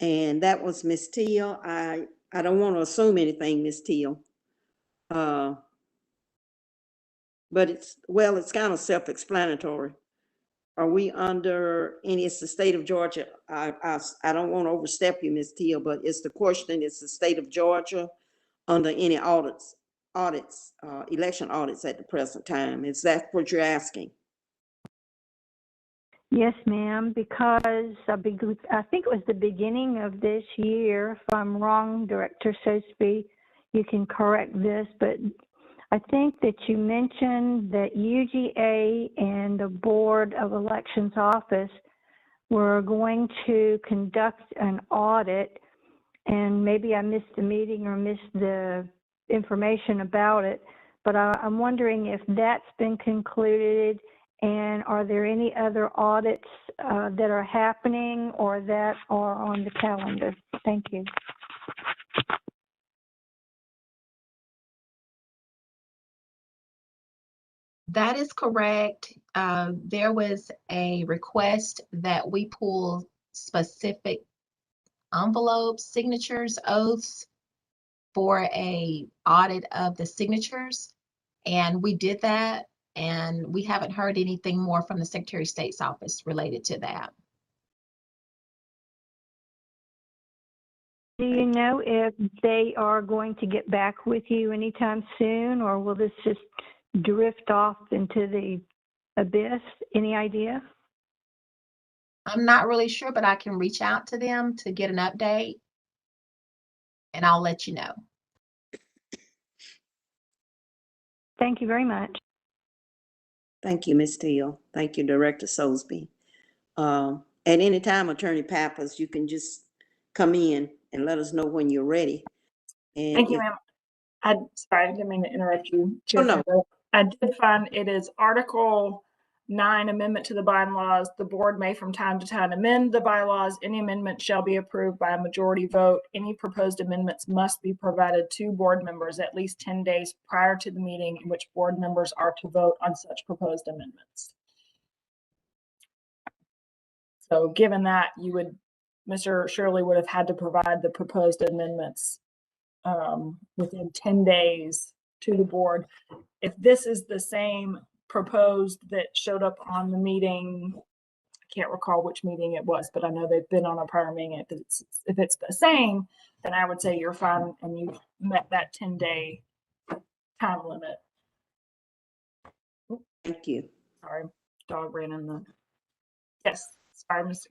And that was Ms. Teal. I don't want to assume anything, Ms. Teal. But it's kind of self-explanatory. Are we under any, it's the state of Georgia. I don't want to overstep you, Ms. Teal, but it's the question, it's the state of Georgia under any election audits at the present time. Is that what you're asking? Yes, ma'am, because I think it was the beginning of this year. If I'm wrong, Director Sosby, you can correct this, but I think that you mentioned that UGA and the Board of Elections office were going to conduct an audit, and maybe I missed the meeting or missed the information about it, but I'm wondering if that's been concluded, and are there any other audits that are happening or that are on the calendar? Thank you. That is correct. There was a request that we pull specific envelopes, signatures, oaths for a audit of the signatures. And we did that, and we haven't heard anything more from the Secretary of State's office related to that. Do you know if they are going to get back with you anytime soon, or will this just drift off into the Abyss? Any idea? I'm not really sure, but I can reach out to them to get an update and I'll let you know. Thank you very much. Thank you, Ms. Teal. Thank you, Director Soulsby. At any time, Attorney Pappas, you can just come in and let us know when you're ready. And Thank you, if- ma'am. Sorry, I didn't mean to interrupt you. Oh, no. I did find it is Article 9, amendment to the bylaws. The board may from time to time amend the bylaws. Any amendment shall be approved by a majority vote. Any proposed amendments must be provided to board members at least 10 days prior to the meeting in which board members are to vote on such proposed amendments. So given that, Mr. Shirley would have had to provide the proposed amendments within 10 days to the board. If this is the same proposed that showed up on the meeting, I can't recall which meeting it was, but I know they've been on a prior meeting. If it's the same, then I would say you're fine and you've met that 10-day time limit. Thank you. Sorry, dog ran in the. Yes, sorry, Mr.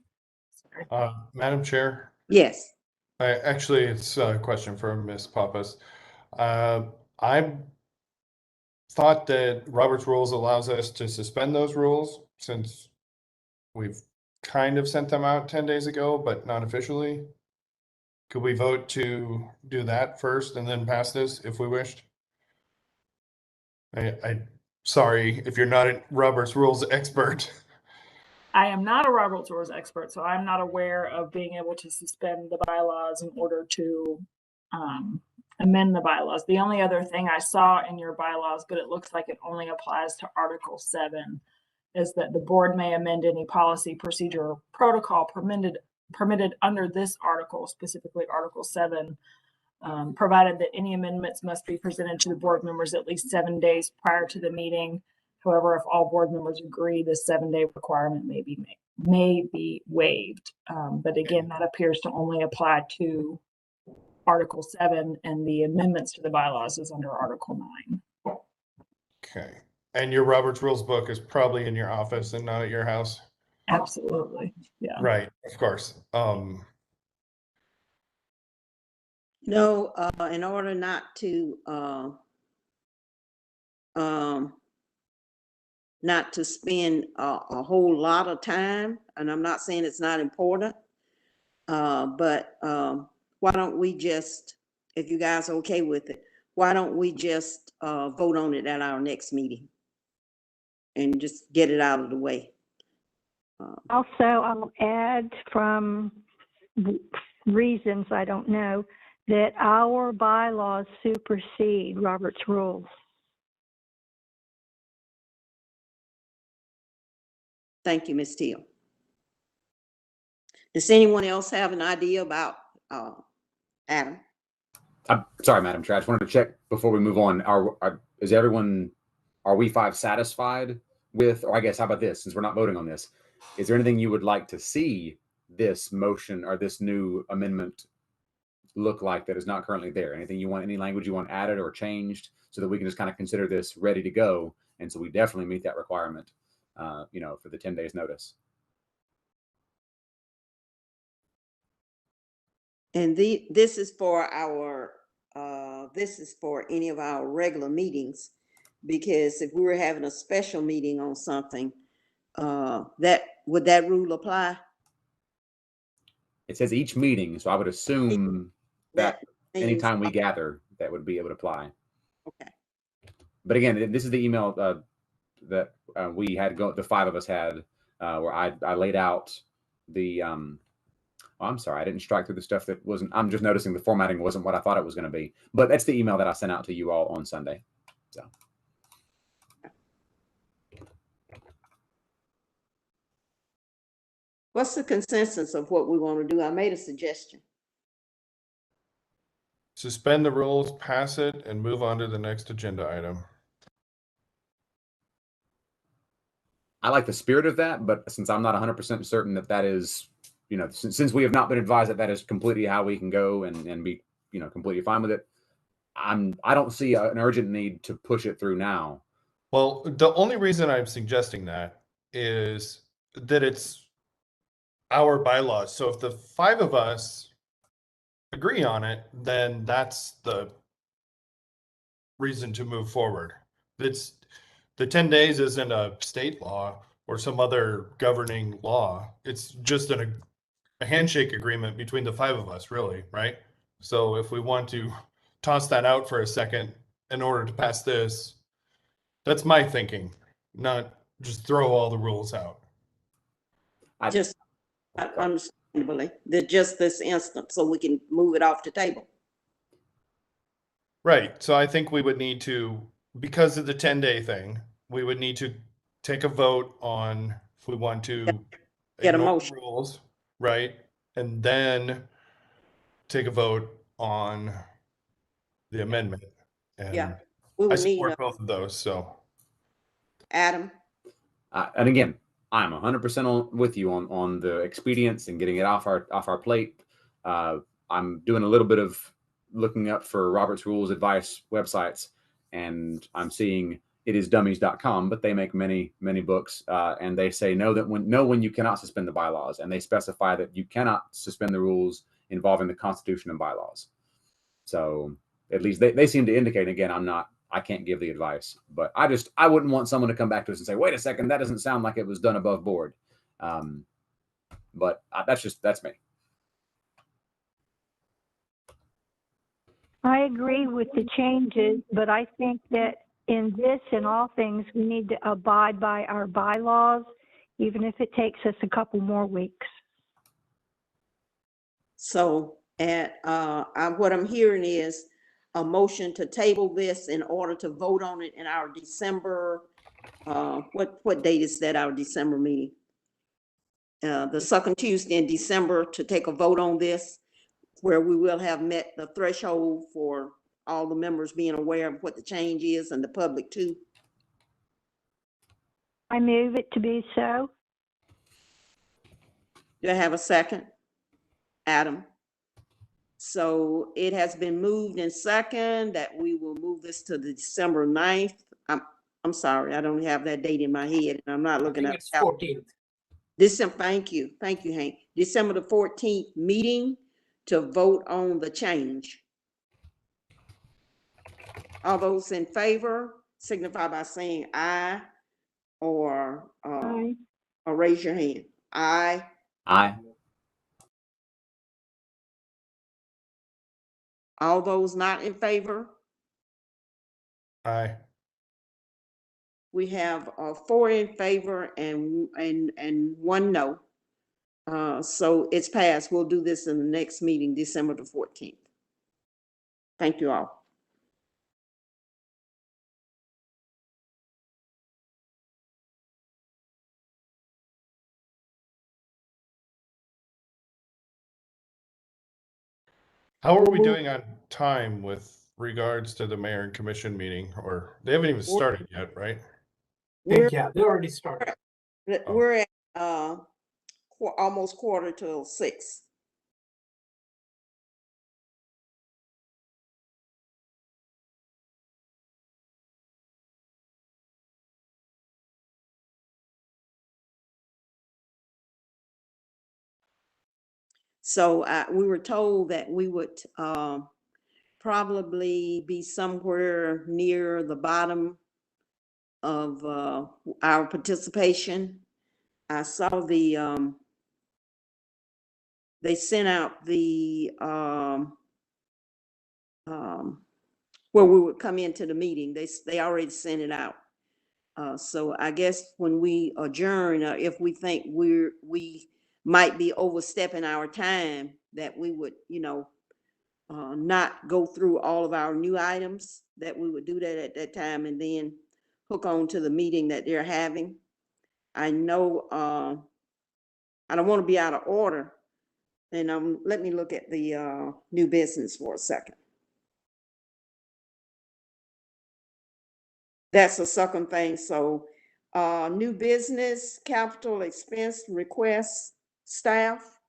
Sorry. Madam Chair, Yes. actually, it's a question for Ms. Pappas. I thought that Robert's Rules allows us to suspend those rules since we've kind of sent them out 10 days ago, but not officially. Could we vote to do that first and then pass this if we wished? Sorry if you're not a Robert's Rules expert. I am not a Robert's Rules expert, so I'm not aware of being able to suspend the bylaws in order to amend the bylaws. The only other thing I saw in your bylaws, but it looks like it only applies to Article 7, is that the board may amend any policy, procedure, or protocol permitted under this article, specifically Article 7, provided that any amendments must be presented to the board members at least 7 days prior to the meeting. However, if all board members agree, the 7-day requirement may be waived. But again, that appears to only apply to Article 7, and the amendments to the bylaws is under Article 9. Okay. And your Robert's Rules book is probably in your office and not at your house? Absolutely. Yeah. Right, of course. No, in order not to spend a whole lot of time, and I'm not saying it's not important, but why don't we just, if you guys are okay with it, why don't we just vote on it at our next meeting and just get it out of the way? Also, I'll add from reasons I don't know that our bylaws supersede Robert's Rules. Thank you, Ms. Teal. Does anyone else have an idea about Adam? I'm sorry, Madam Chair. I just wanted to check before we move on. Are we five satisfied with, or I guess, how about this, since we're not voting on this, is there anything you would like to see this motion or this new amendment look like that is not currently there? Anything you want, any language you want added or changed so that we can just kind of consider this ready to go? And so we definitely meet that requirement, for the 10 days notice. And this is for any of our regular meetings, because if we were having a special meeting on something, would that rule apply? It says each meeting, so I would assume that anytime we gather, that would be able to apply. Okay. But again, this is the email that we had the five of us had, where I laid out the. I'm sorry, I didn't strike through the stuff that wasn't. I'm just noticing the formatting wasn't what I thought it was going to be. But that's the email that I sent out to you all on Sunday. So. What's the consensus of what we want to do? I made a suggestion. Suspend the rules, pass it, and move on to the next agenda item. I like the spirit of that, but since I'm not 100% certain that is, since we have not been advised that is completely how we can go and be, completely fine with it, I don't see an urgent need to push it through now. Well, the only reason I'm suggesting that is that it's our bylaws. So if the 5 of us agree on it, then that's the reason to move forward. It's the 10 days isn't a state law or some other governing law. It's just a handshake agreement between the 5 of us, really, right? So if we want to toss that out for a second in order to pass this, that's my thinking, not just throw all the rules out. I, Just understandably, that just this instance, so we can move it off the table. Right. So I think we would need to, because of the 10-day thing, we would need to take a vote on if we want to Get a ignore the motion. rules, right? And then take a vote on the amendment. Yeah, And we I would need support both of those, so. Adam. and again, I'm 100% with you on the expedience and getting it off our plate. I'm doing a little bit of looking up for Robert's Rules advice websites, and I'm seeing itisdummies.com, but they make many books, and they say when you cannot suspend the bylaws, and they specify that you cannot suspend the rules involving the Constitution and bylaws. So at least they seem to indicate. Again, I can't give the advice, but I wouldn't want someone to come back to us and say, wait a second, that doesn't sound like it was done above board. But that's me. I agree with the changes, but I think that in this and all things, we need to abide by our bylaws, even if it takes us a couple more weeks. So what I'm hearing is a motion to table this in order to vote on it in our December, what date is that, our December meeting? The second Tuesday in December, to take a vote on this, where we will have met the threshold for all the members being aware of what the change is and the public too. I move it to be so. Do I have a second? Adam. So it has been moved and second that we will move this to the December 9th. I'm sorry, I don't have that date in my head, and I'm not I looking think at. it's 14th. December, thank you, Hank. December the 14th meeting to vote on the change. All those in favor signify by saying aye or raise your hand. Aye. Aye. All those not in favor? Aye. We have 4 in favor and 1 no. So it's passed. We'll do this in the next meeting, December the 14th. Thank you all. How are we doing on time with regards to the mayor and commission meeting? Or they haven't even started yet, right? Yeah, they already started. We're at almost 5:45. So we were told that we would probably be somewhere near the bottom of our participation. I saw they sent out the where we would come into the meeting. They already sent it out. So I guess when we adjourn, if we think we might be overstepping our time, that we would, not go through all of our new items, that we would do that at that time and then hook on to the meeting that they're having. I know I don't want to be out of order. And let me look at the new business for a second. That's the second thing. So new business, capital expense requests, staff.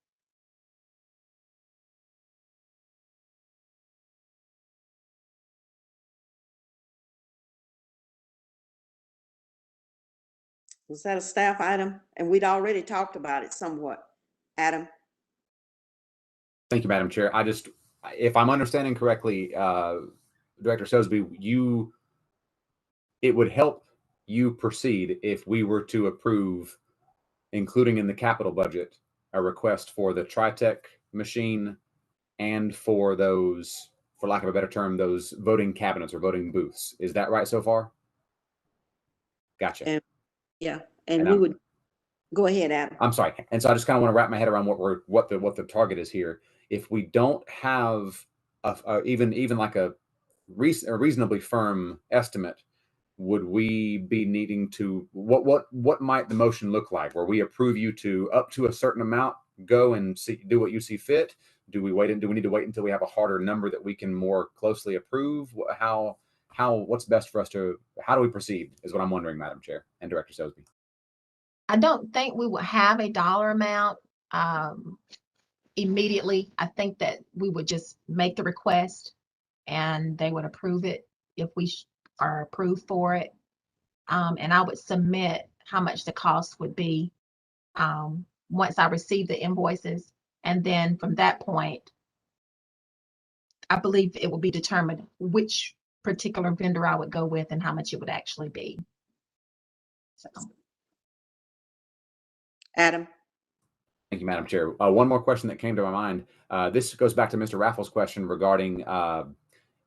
Was that a staff item? And we'd already talked about it somewhat. Adam? Thank you, Madam Chair. If I'm understanding correctly, Director Sosby, it would help you proceed if we were to approve, including in the capital budget, a request for the Tritech machine and for those, for lack of a better term, those voting cabinets or voting booths. Is that right so far? Gotcha. And, yeah, and And we would, go ahead, Adam. I'm sorry. And so I just kind of want to wrap my head around what the target is here. If we don't have even like a reasonably firm estimate, would we be needing to, what might the motion look like? Where we approve you to up to a certain amount, go and do what you see fit? Do we need to wait until we have a harder number that we can more closely approve? What's best for us to, how do we proceed is what I'm wondering, Madam Chair and Director Sosby. I don't think we would have a dollar amount immediately. I think that we would just make the request and they would approve it if we are approved for it. And I would submit how much the cost would be once I receive the invoices. And then from that point, I believe it will be determined which particular vendor I would go with and how much it would actually be. So. Adam? Thank you, Madam Chair. One more question that came to my mind. This goes back to Mr. Raffles' question regarding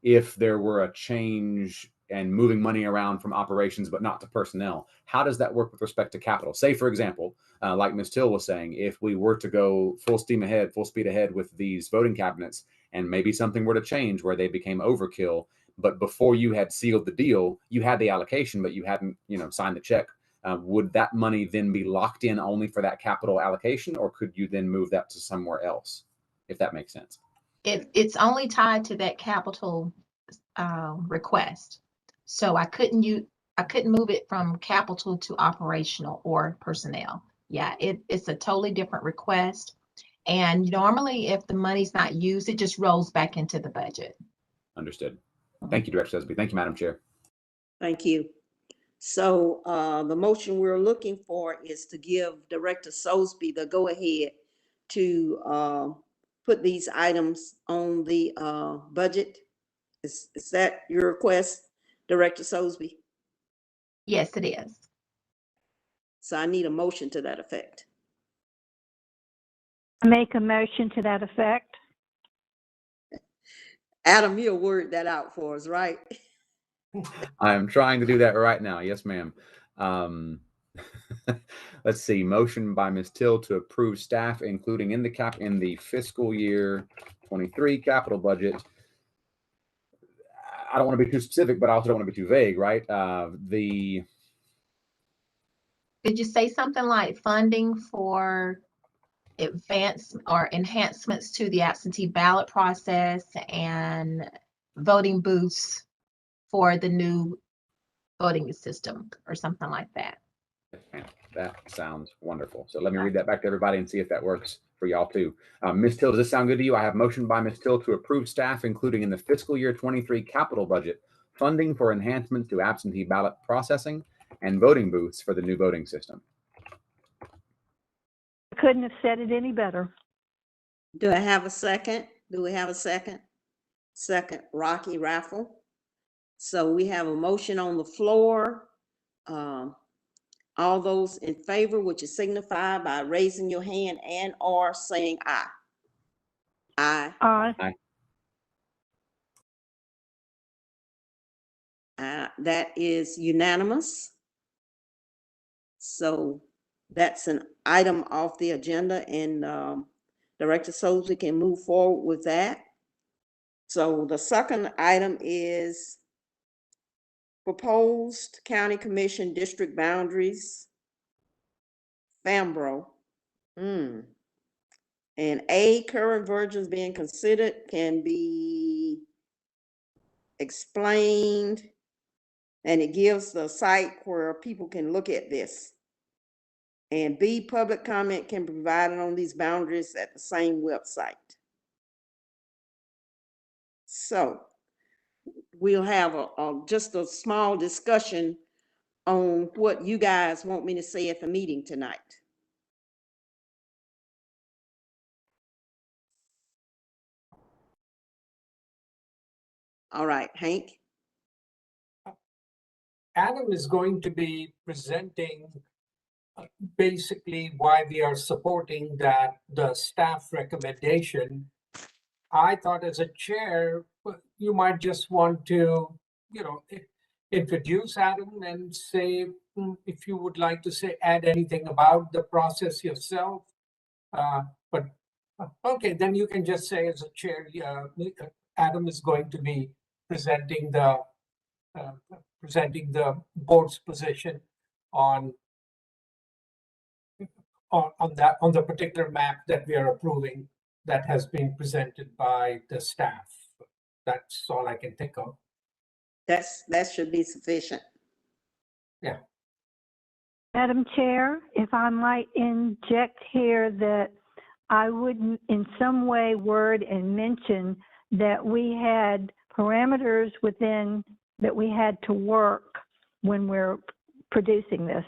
if there were a change and moving money around from operations but not to personnel. How does that work with respect to capital? Say, for example, like Ms. Till was saying, if we were to go full speed ahead with these voting cabinets, and maybe something were to change where they became overkill, but before you had sealed the deal, you had the allocation, but you hadn't, signed the check. Would that money then be locked in only for that capital allocation, or could you then move that to somewhere else, if that makes sense? It's only tied to that capital request. So I couldn't move it from capital to operational or personnel. Yeah, it's a totally different request. And normally if the money's not used, it just rolls back into the budget. Understood. Thank you, Director Sosby. Thank you, Madam Chair. Thank you. So the motion we're looking for is to give Director Sosby the go-ahead to put these items on the budget. Is that your request, Director Sosby? Yes, it is. So I need a motion to that effect. I make a motion to that effect. Adam, you'll word that out for us, right? I am trying to do that right now. Yes, ma'am. Let's see. Motion by Ms. Till to approve staff, including in the fiscal year 23 capital budget. I don't want to be too specific, but I also don't want to be too vague, right? Did you say something like funding for advance or enhancements to the absentee ballot process and voting booths for the new voting system or something like that? That sounds wonderful. So let me read that back to everybody and see if that works for y'all too. Ms. Till, does this sound good to you? I have motion by Ms. Till to approve staff, including in the fiscal year 23 capital budget, funding for enhancements to absentee ballot processing and voting booths for the new voting system. I couldn't have said it any better. Do I have a second? Do we have a second? Second, Rocky Raffle. So we have a motion on the floor. All those in favor, would you signify by raising your hand and or saying aye? Aye. Aye. That is unanimous. So that's an item off the agenda, and Director Sosby can move forward with that. So the second item is proposed county commission district boundaries, Fambro. And current versions being considered can be explained, and it gives the site where people can look at this. And B, public comment can be provided on these boundaries at the same website. So we'll have just a small discussion on what you guys want me to say at the meeting tonight. All right, Hank? Adam is going to be presenting basically why we are supporting the staff recommendation. I thought as a chair, you might just want to, introduce Adam and say, if you would like to say, add anything about the process yourself. But okay, then you can just say as a chair, Adam is going to be presenting the board's position on the particular map that we are approving that has been presented by the staff. That's all I can think of. That should be sufficient. Yeah. Madam Chair, if I might inject here that I would in some way word and mention that we had parameters within that we had to work when we're producing this.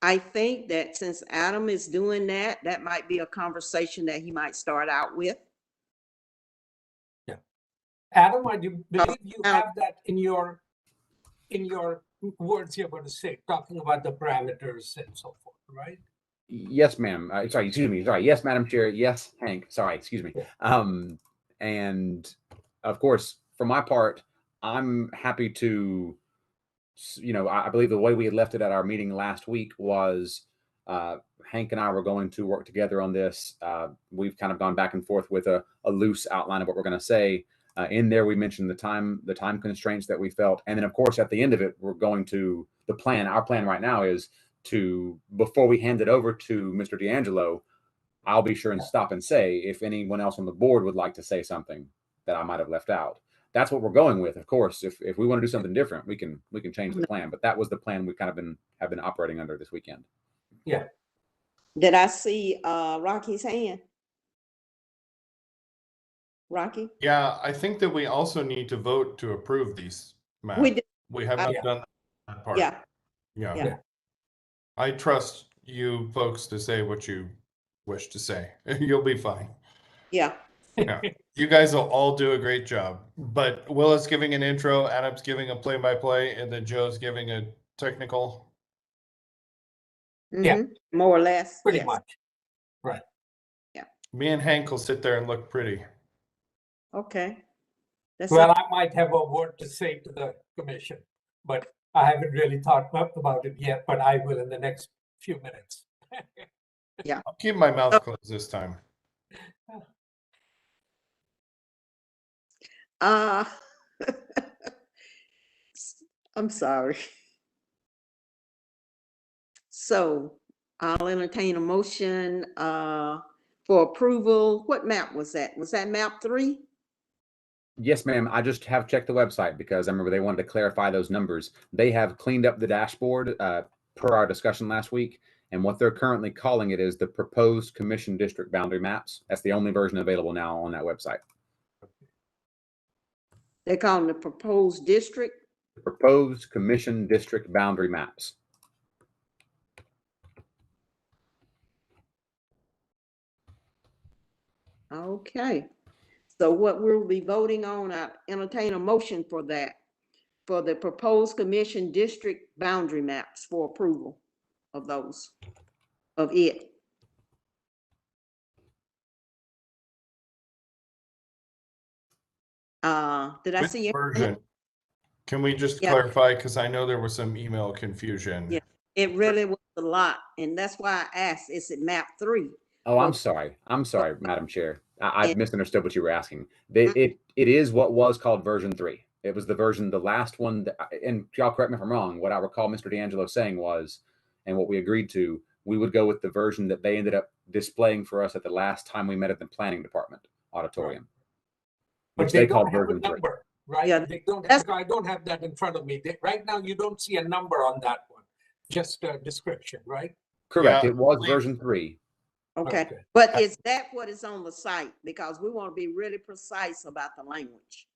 I think that since Adam is doing that, that might be a conversation that he might start out with. Yeah. Adam, I do believe you have that in your words you're going to say, talking about the parameters and so forth, right? Yes, ma'am. Sorry, excuse me. Sorry. Yes, Madam Chair. Yes, Hank. Sorry, excuse me. And of course, for my part, I'm happy to, I believe the way we had left it at our meeting last week was Hank and I were going to work together on this. We've kind of gone back and forth with a loose outline of what we're going to say. In there, we mentioned the time constraints that we felt. And then, of course, at the end of it, we're going to our plan right now is to, before we hand it over to Mr. D'Angelo, I'll be sure and stop and say if anyone else on the board would like to say something that I might have left out. That's what we're going with. Of course, if we want to do something different, we can change the plan. But that was the plan we kind of have been operating under this weekend. Yeah. Did I see Rocky's hand? Rocky? Yeah, I think that we also need to vote to approve these maps. We did. We have not Yeah. done that part. Yeah. Yeah. Yeah. I trust you folks to say what you wish to say. You'll be fine. Yeah. Yeah. You guys will all do a great job. But Willa's giving an intro, Adam's giving a play-by-play, and then Joe's giving a technical. Yeah. Mhm. More or less. Pretty yes. much. Right. Me and Hank will sit there and look pretty. Okay. That's Well, it. I might have a word to say to the commission, but I haven't really thought about it yet, but I will in the next few minutes. I'll keep my mouth closed this time. I'm sorry. So I'll entertain a motion for approval. What map was that? Was that map 3? Yes, ma'am. I just have checked the website because I remember they wanted to clarify those numbers. They have cleaned up the dashboard per our discussion last week. And what they're currently calling it is the proposed commission district boundary maps. That's the only version available now on that website. They call them the proposed district. Proposed commission district boundary maps. Okay. So what we'll be voting on, I entertain a motion for that, for the proposed commission district boundary maps for approval of those, of it. Did I Which see your version? Can we just Yeah. clarify? Because I know there was some email confusion. Yeah. It really was a lot, and that's why I asked, is it map 3? Oh, I'm sorry. I'm sorry, Madam Chair. I Yeah. misunderstood what you were asking. It is what was called version 3. It was the version, the last one, and y'all correct me if I'm wrong, what I recall Mr. D'Angelo saying was, and what we agreed to, we would go with the version that they ended up displaying for us at the last time we met at the planning department auditorium. But Which they they don't called have a version 3. number, right? Yeah, They don't. that's- I don't have that in front of me. Right now, you don't see a number on that one. Just a description, right? Correct. Yeah, It was we- version 3. Okay, Okay. but is that what is on the site? Because we want to be really precise about the language.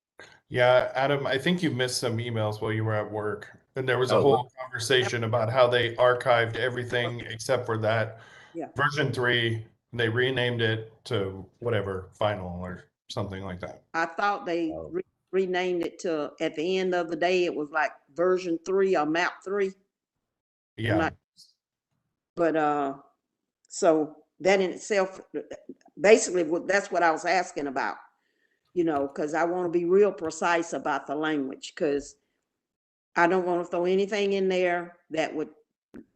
Yeah, Adam, I think you missed some emails while you were at work. And there was a Oh, whole conversation about how they archived everything except for that Yeah. version 3. They renamed it to whatever, final or something like that. I thought they Oh. renamed it to, at the end of the day, it was like version 3 or map 3. Yeah. not- But, so that in itself, basically, that's what I was asking about, because I want to be real precise about the language, because I don't want to throw anything in there that would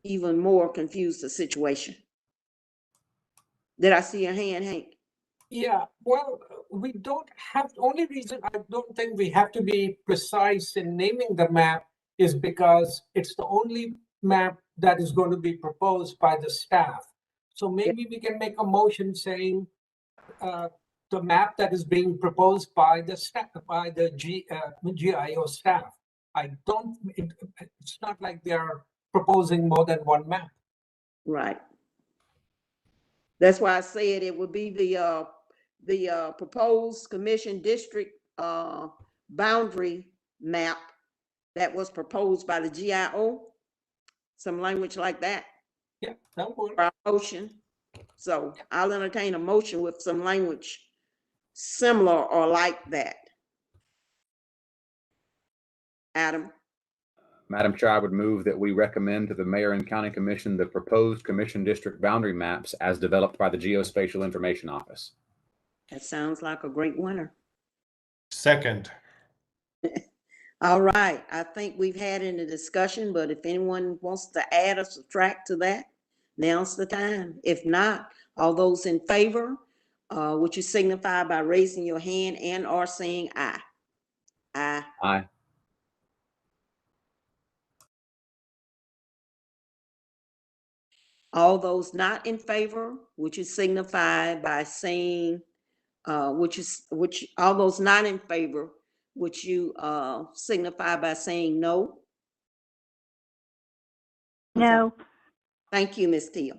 even more confuse the situation. Did I see your hand, Hank? Yeah, well, we don't have, only reason I don't think we have to be precise in naming the map is because it's the only map that is going to be proposed by the staff. So maybe we can make a motion saying the map that is being proposed by the staff, by the GIO staff. It's not like they're proposing more than one map. Right. That's why I said it would be the proposed commission district boundary map that was proposed by the GIO, some language like that, Yeah, that would. for our motion. So I'll entertain a motion with some language similar or like that. Adam? Madam Chair, I would move that we recommend to the Mayor and County Commission the proposed commission district boundary maps as developed by the Geospatial Information Office. That sounds like a great winner. Second. All right, I think we've had in the discussion, but if anyone wants to add or subtract to that, now's the time. If not, all those in favor, would you signify by raising your hand and or saying aye? Aye. Aye. All those not in favor, would you signify by saying, all those not in favor, would you signify by saying no? No. Thank you, Ms. Teal.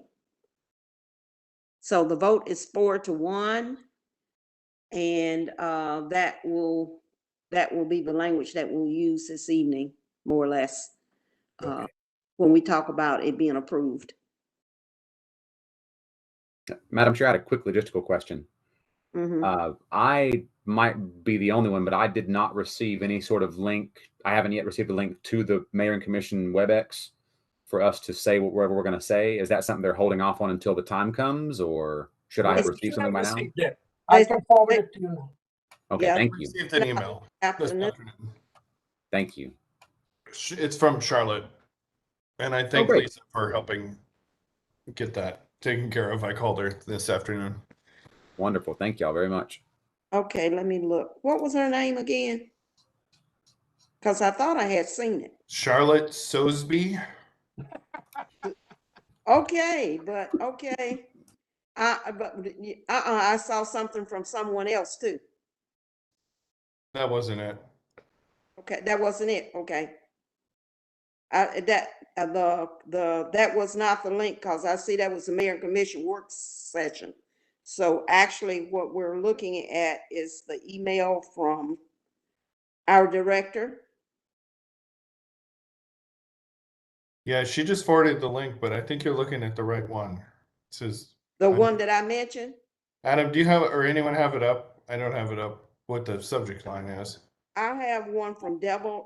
So the vote is 4-1, and that will be the language that we'll use this evening, more or less, Okay. when we talk about it being approved. Madam Chair, I had a quick logistical question. I might be the only one, but I did not receive any sort of link. I haven't yet received a link to the Mayor and Commission WebEx for us to say whatever we're going to say. Is that something they're holding off on until the time comes, or should I have Yes, received you something by now? received it. I can forward it to you now. Okay, Yeah. thank you. Received an email this Afternoon. afternoon. Thank you. It's from Charlotte. And I thank great. Lisa for helping get that taken care of. I called her this afternoon. Wonderful. Thank y'all very much. Okay, let me look. What was her name again? Because I thought I had seen it. Charlotte Sosby. Okay, but okay. I saw something from someone else too. That wasn't it. Okay, that wasn't it. Okay. That was not the link, because I see that was the Mayor and Commission work session. So actually what we're looking at is the email from our director. Yeah, she just forwarded the link, but I think you're looking at the right one. It says, The one that I mentioned. Adam, do you have, or anyone have it up? I don't have it up, what the subject line is. I have one from Deborah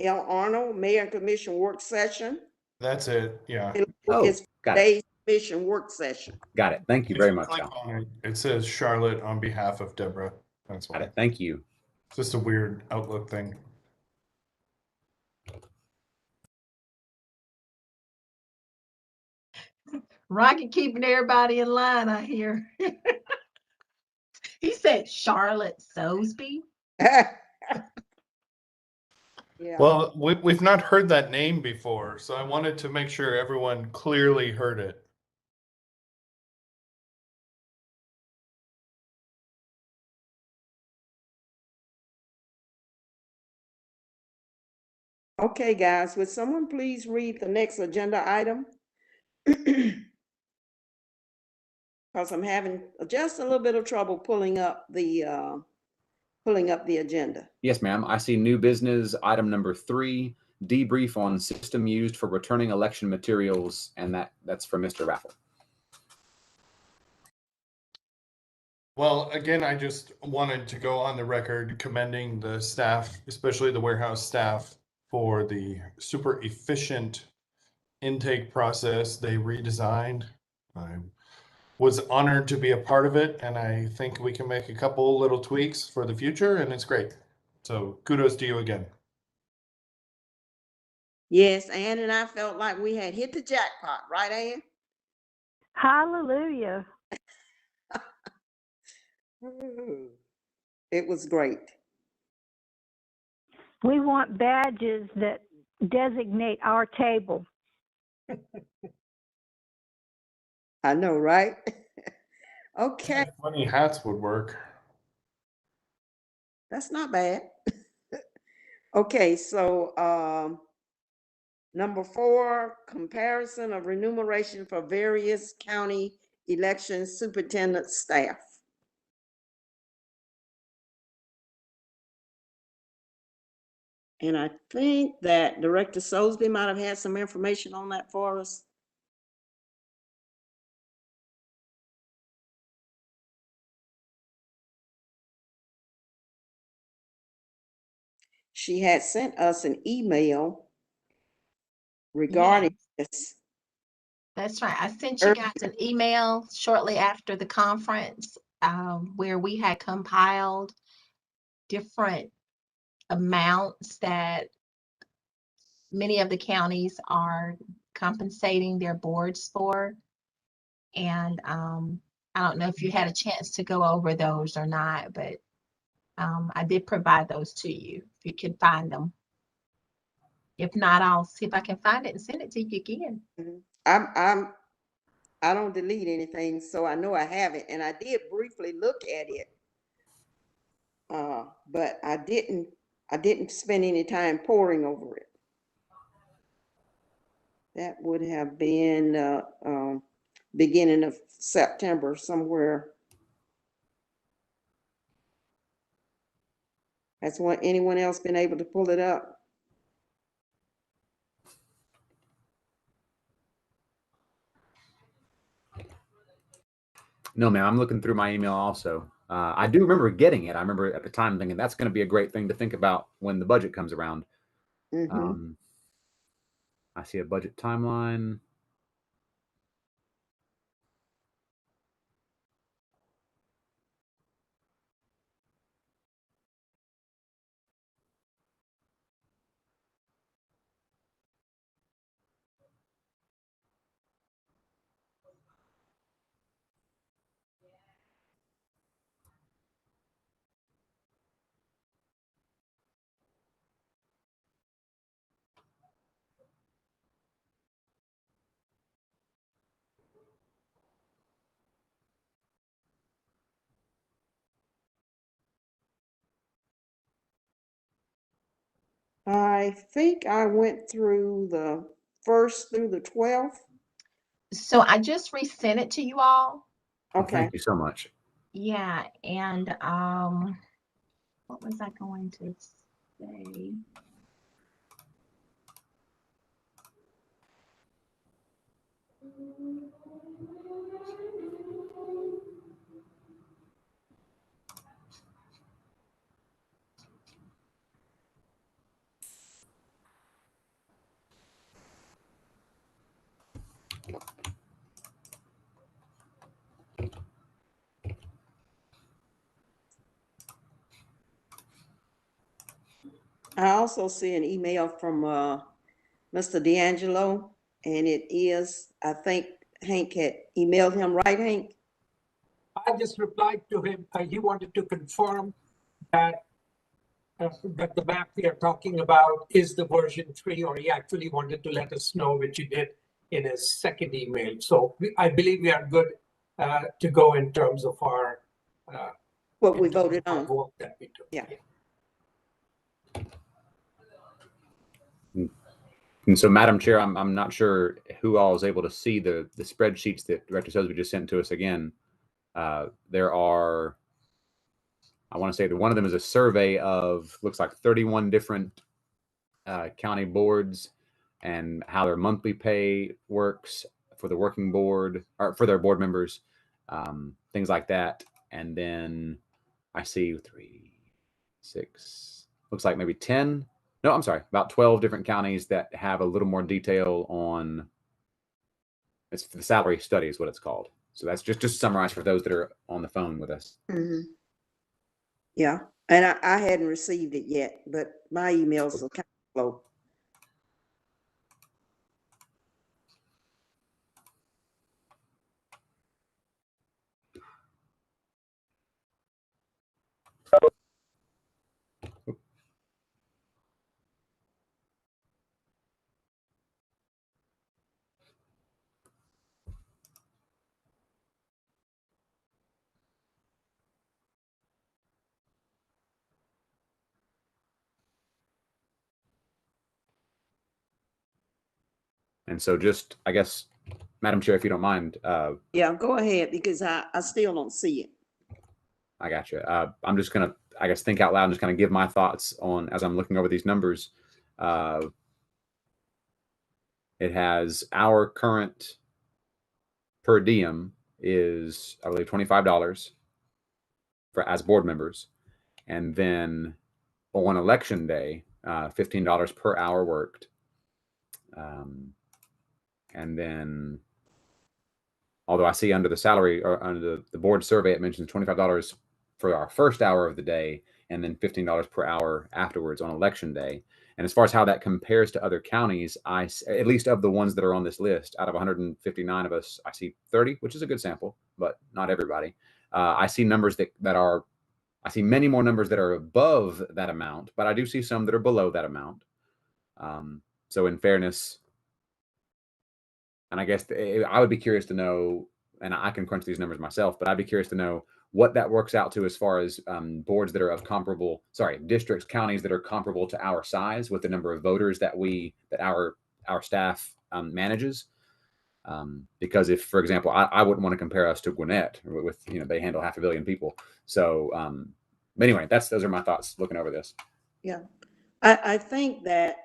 L. Arnold, Mayor and Commission work session. That's it, yeah. Oh, It's got it. today's commission work session. Got it. Thank you If very you much, click y'all. on it, it says Charlotte on behalf of Deborah. That's Got why. it. Thank you. It's just a weird Outlook thing. Rocky keeping everybody in line, I hear. He said Charlotte Sosby. Yeah. Well, we've not heard that name before, so I wanted to make sure everyone clearly heard it. Okay, guys, would someone please read the next agenda item? Because I'm having just a little bit of trouble pulling up the pulling up the agenda. Yes, ma'am. I see new business item number 3, debrief on system used for returning election materials, and that's for Mr. Raffle. Well, again, I just wanted to go on the record commending the staff, especially the warehouse staff, for the super efficient intake process they redesigned. I was honored to be a part of it, and I think we can make a couple little tweaks for the future, and it's great. So kudos to you again. Yes, Ann and I felt like we had hit the jackpot, right, Ann? Hallelujah. It was great. We want badges that designate our table. I know, right? Okay, Funny hats would work. that's not bad. Okay, so number 4, comparison of remuneration for various county election superintendent staff. And I think that Director Soulsby might have had some information on that for us. She had sent us an email regarding this. That's right. I sent you guys an email shortly after the conference where we had compiled different amounts that many of the counties are compensating their boards for. And I don't know if you had a chance to go over those or not, but I did provide those to you if you can find them. If not, I'll see if I can find it and send it to you again. I don't delete anything, so I know I have it, and I did briefly look at it. But I didn't spend any time poring over it. That would have been beginning of September somewhere. Has anyone else been able to pull it up? No, ma'am. I'm looking through my email also. I do remember getting it. I remember at the time thinking that's going to be a great thing to think about when the budget comes around. Mm-hmm. I see a budget timeline. I think I went through the 1st through the 12th. So I just resent it to you all. Well, Okay. thank you so much. Yeah, and what was I going to say? I also see an email from Mr. D'Angelo, and it is, I think Hank had emailed him, right, Hank? I just replied to him. He wanted to confirm that that the map we are talking about is the version 3, or he actually wanted to let us know, which he did in his second email. So I believe we are good to go in terms of our What we voted on. vote that we took. Yeah. And so, Madam Chair, I'm not sure who all is able to see the spreadsheets that Director Soulsby just sent to us again. There are I want to say that one of them is a survey of, looks like 31 different county boards and how their monthly pay works for the working board or for their board members, things like that. And then I see 3, 6, looks like maybe 10. No, I'm sorry, about 12 different counties that have a little more detail on, it's the salary study is what it's called. So that's just to summarize for those that are on the phone with us. Mhm. Yeah, and I hadn't received it yet, but my emails are kind of slow. And so just, I guess, Madam Chair, if you don't mind, Yeah, go ahead, because I still don't see it. I got you. I'm just going to, I guess, think out loud and just kind of give my thoughts on, as I'm looking over these numbers. It has our current per diem is, I believe, $25 for as board members. And then on election day, $15 per hour worked. And then, although I see under the salary or under the board survey, it mentions $25 for our first hour of the day and then $15 per hour afterwards on election day. And as far as how that compares to other counties, at least of the ones that are on this list, out of 159 of us, I see 30, which is a good sample, but not everybody. I see numbers that are, I see many more numbers that are above that amount, but I do see some that are below that amount. So in fairness, and I guess I would be curious to know, and I can crunch these numbers myself, but I'd be curious to know what that works out to as far as boards that are of comparable, districts, counties that are comparable to our size with the number of voters that our staff manages. Because if, for example, I wouldn't want to compare us to Gwinnett with, they handle 500 million people. So anyway, those are my thoughts looking over this. Yeah, I think that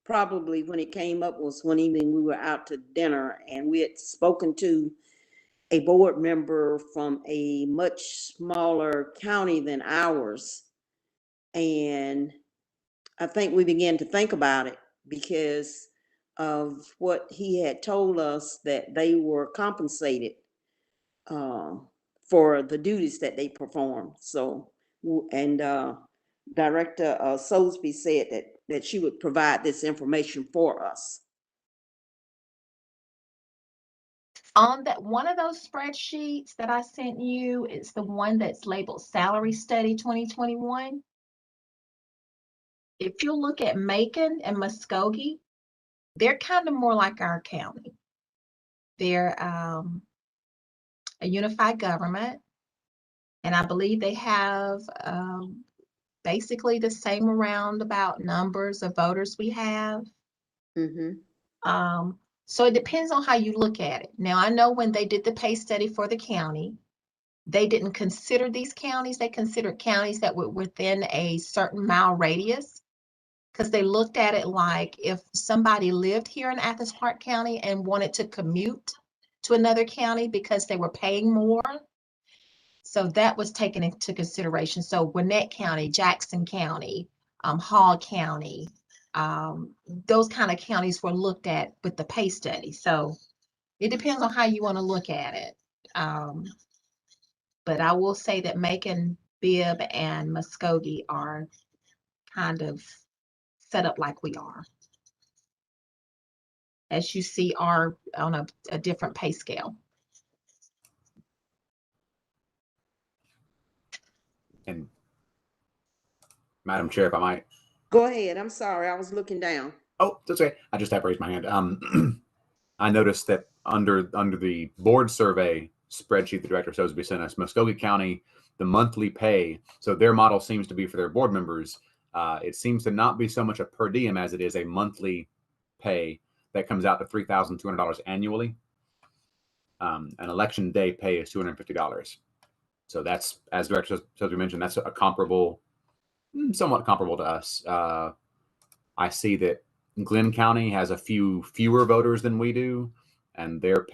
probably when it came up was when even we were out to dinner and we had spoken to a board member from a much smaller county than ours. And I think we began to think about it because of what he had told us that they were compensated for the duties that they perform. So, and Director Soulsby said that she would provide this information for us. On that, one of those spreadsheets that I sent you, it's the one that's labeled Salary Study 2021. If you look at Macon and Muskogee, they're kind of more like our county. They're a unified government, and I believe they have basically the same roundabout numbers of voters we have. So it depends on how you look at it. Now, I know when they did the pay study for the county, they didn't consider these counties. They considered counties that were within a certain mile radius, because they looked at it like if somebody lived here in Athens-Clarke County and wanted to commute to another county because they were paying more. So that was taken into consideration. So Gwinnett County, Jackson County, Hall County, those kind of counties were looked at with the pay study. So it depends on how you want to look at it. But I will say that Macon, Bibb, and Muskogee are kind of set up like we are. As you see, are on a different pay scale. And Madam Chair, if I might. Go ahead. I'm sorry. I was looking down. Oh, that's okay. I just have raised my hand. I noticed that under the board survey spreadsheet the Director Soulsby sent us, Muskogee County, the monthly pay, so their model seems to be for their board members. It seems to not be so much a per diem as it is a monthly pay that comes out to $3,200 annually. An election day pay is $250. So that's, as Director Sesby mentioned, that's a comparable, somewhat comparable to us. I see that Glenn County has a few fewer voters than we do, and their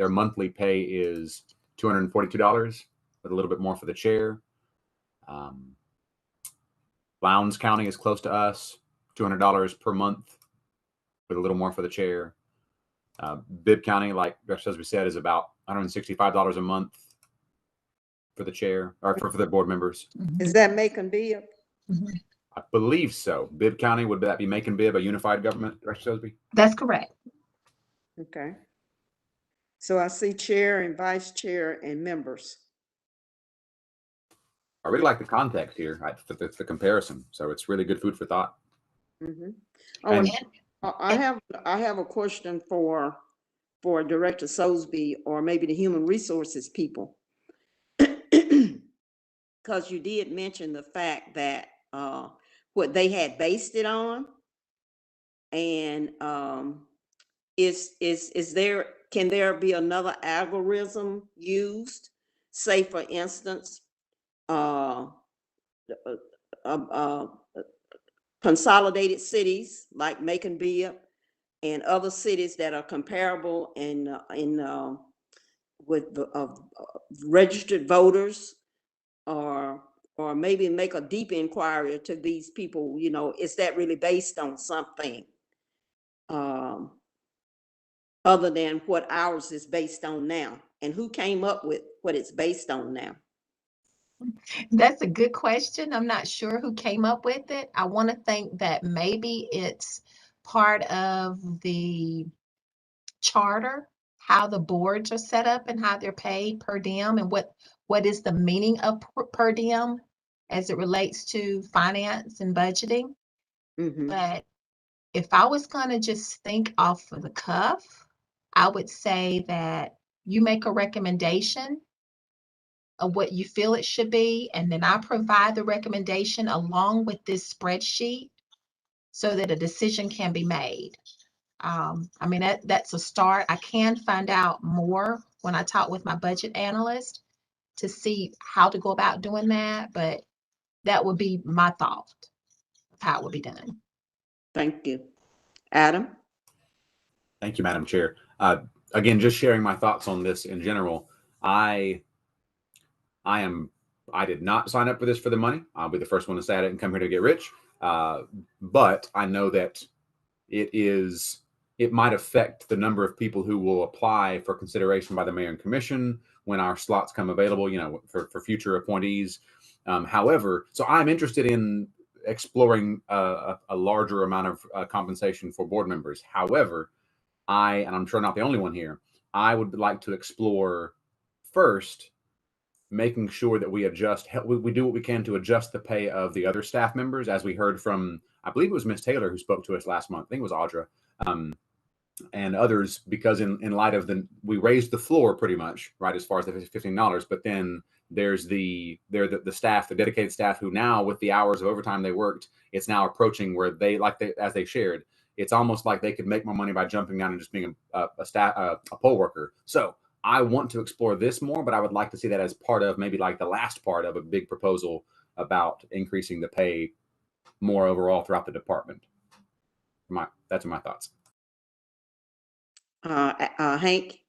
monthly pay is $242, with a little bit more for the chair. Lowndes County is close to us, $200 per month, with a little more for the chair. Bibb County, like Director Sesby said, is about $165 a month for the chair, or for the board members. Is that Macon Bibb? I believe so. Bibb County, would that be Macon Bibb, a unified government, Director Sesby? That's correct. Okay. So I see chair and vice chair and members. I really like the context here, the comparison. So it's really good food for thought. Mm-hmm. And- I have a question for Director Sosby, or maybe the human resources people. Because you did mention the fact that what they had based it on, and can there be another algorithm used? Say, for instance, consolidated cities like Macon Bibb and other cities that are comparable with registered voters, or maybe make a deep inquiry to these people. You know, is that really based on something other than what ours is based on now? And who came up with what it's based on now? That's a good question. I'm not sure who came up with it. I want to think that maybe it's part of the charter, how the boards are set up and how they're paid per diem, and what is the meaning of per diem as it relates to finance and budgeting. Mm-hmm. But if I was going to just think off of the cuff, I would say that you make a recommendation of what you feel it should be, and then I provide the recommendation along with this spreadsheet so that a decision can be made. I mean, that's a start. I can find out more when I talk with my budget analyst to see how to go about doing that, but that would be my thought of how it would be done. Thank you. Adam? Thank you, Madam Chair. Again, just sharing my thoughts on this in general. I did not sign up for this for the money. I'll be the first one to say I didn't come here to get rich. But I know that it might affect the number of people who will apply for consideration by the mayor and commission when our slots come available, you know, for future appointees. However, so I'm interested in exploring a larger amount of compensation for board members. However, and I'm sure not the only one here, I would like to explore first making sure that we do what we can to adjust the pay of the other staff members, as we heard from, I believe it was Ms. Taylor who spoke to us last month. I think it was Audra, and others, because in light of we raised the floor pretty much, right, as far as the $15, but then there's the staff, the dedicated staff, who now, with the hours of overtime they worked, it's now approaching where as they shared, it's almost like they could make more money by jumping down and just being a poll worker. So I want to explore this more, but I would like to see that as part of maybe like the last part of a big proposal about increasing the pay more overall throughout the department. That's my thoughts. Hank?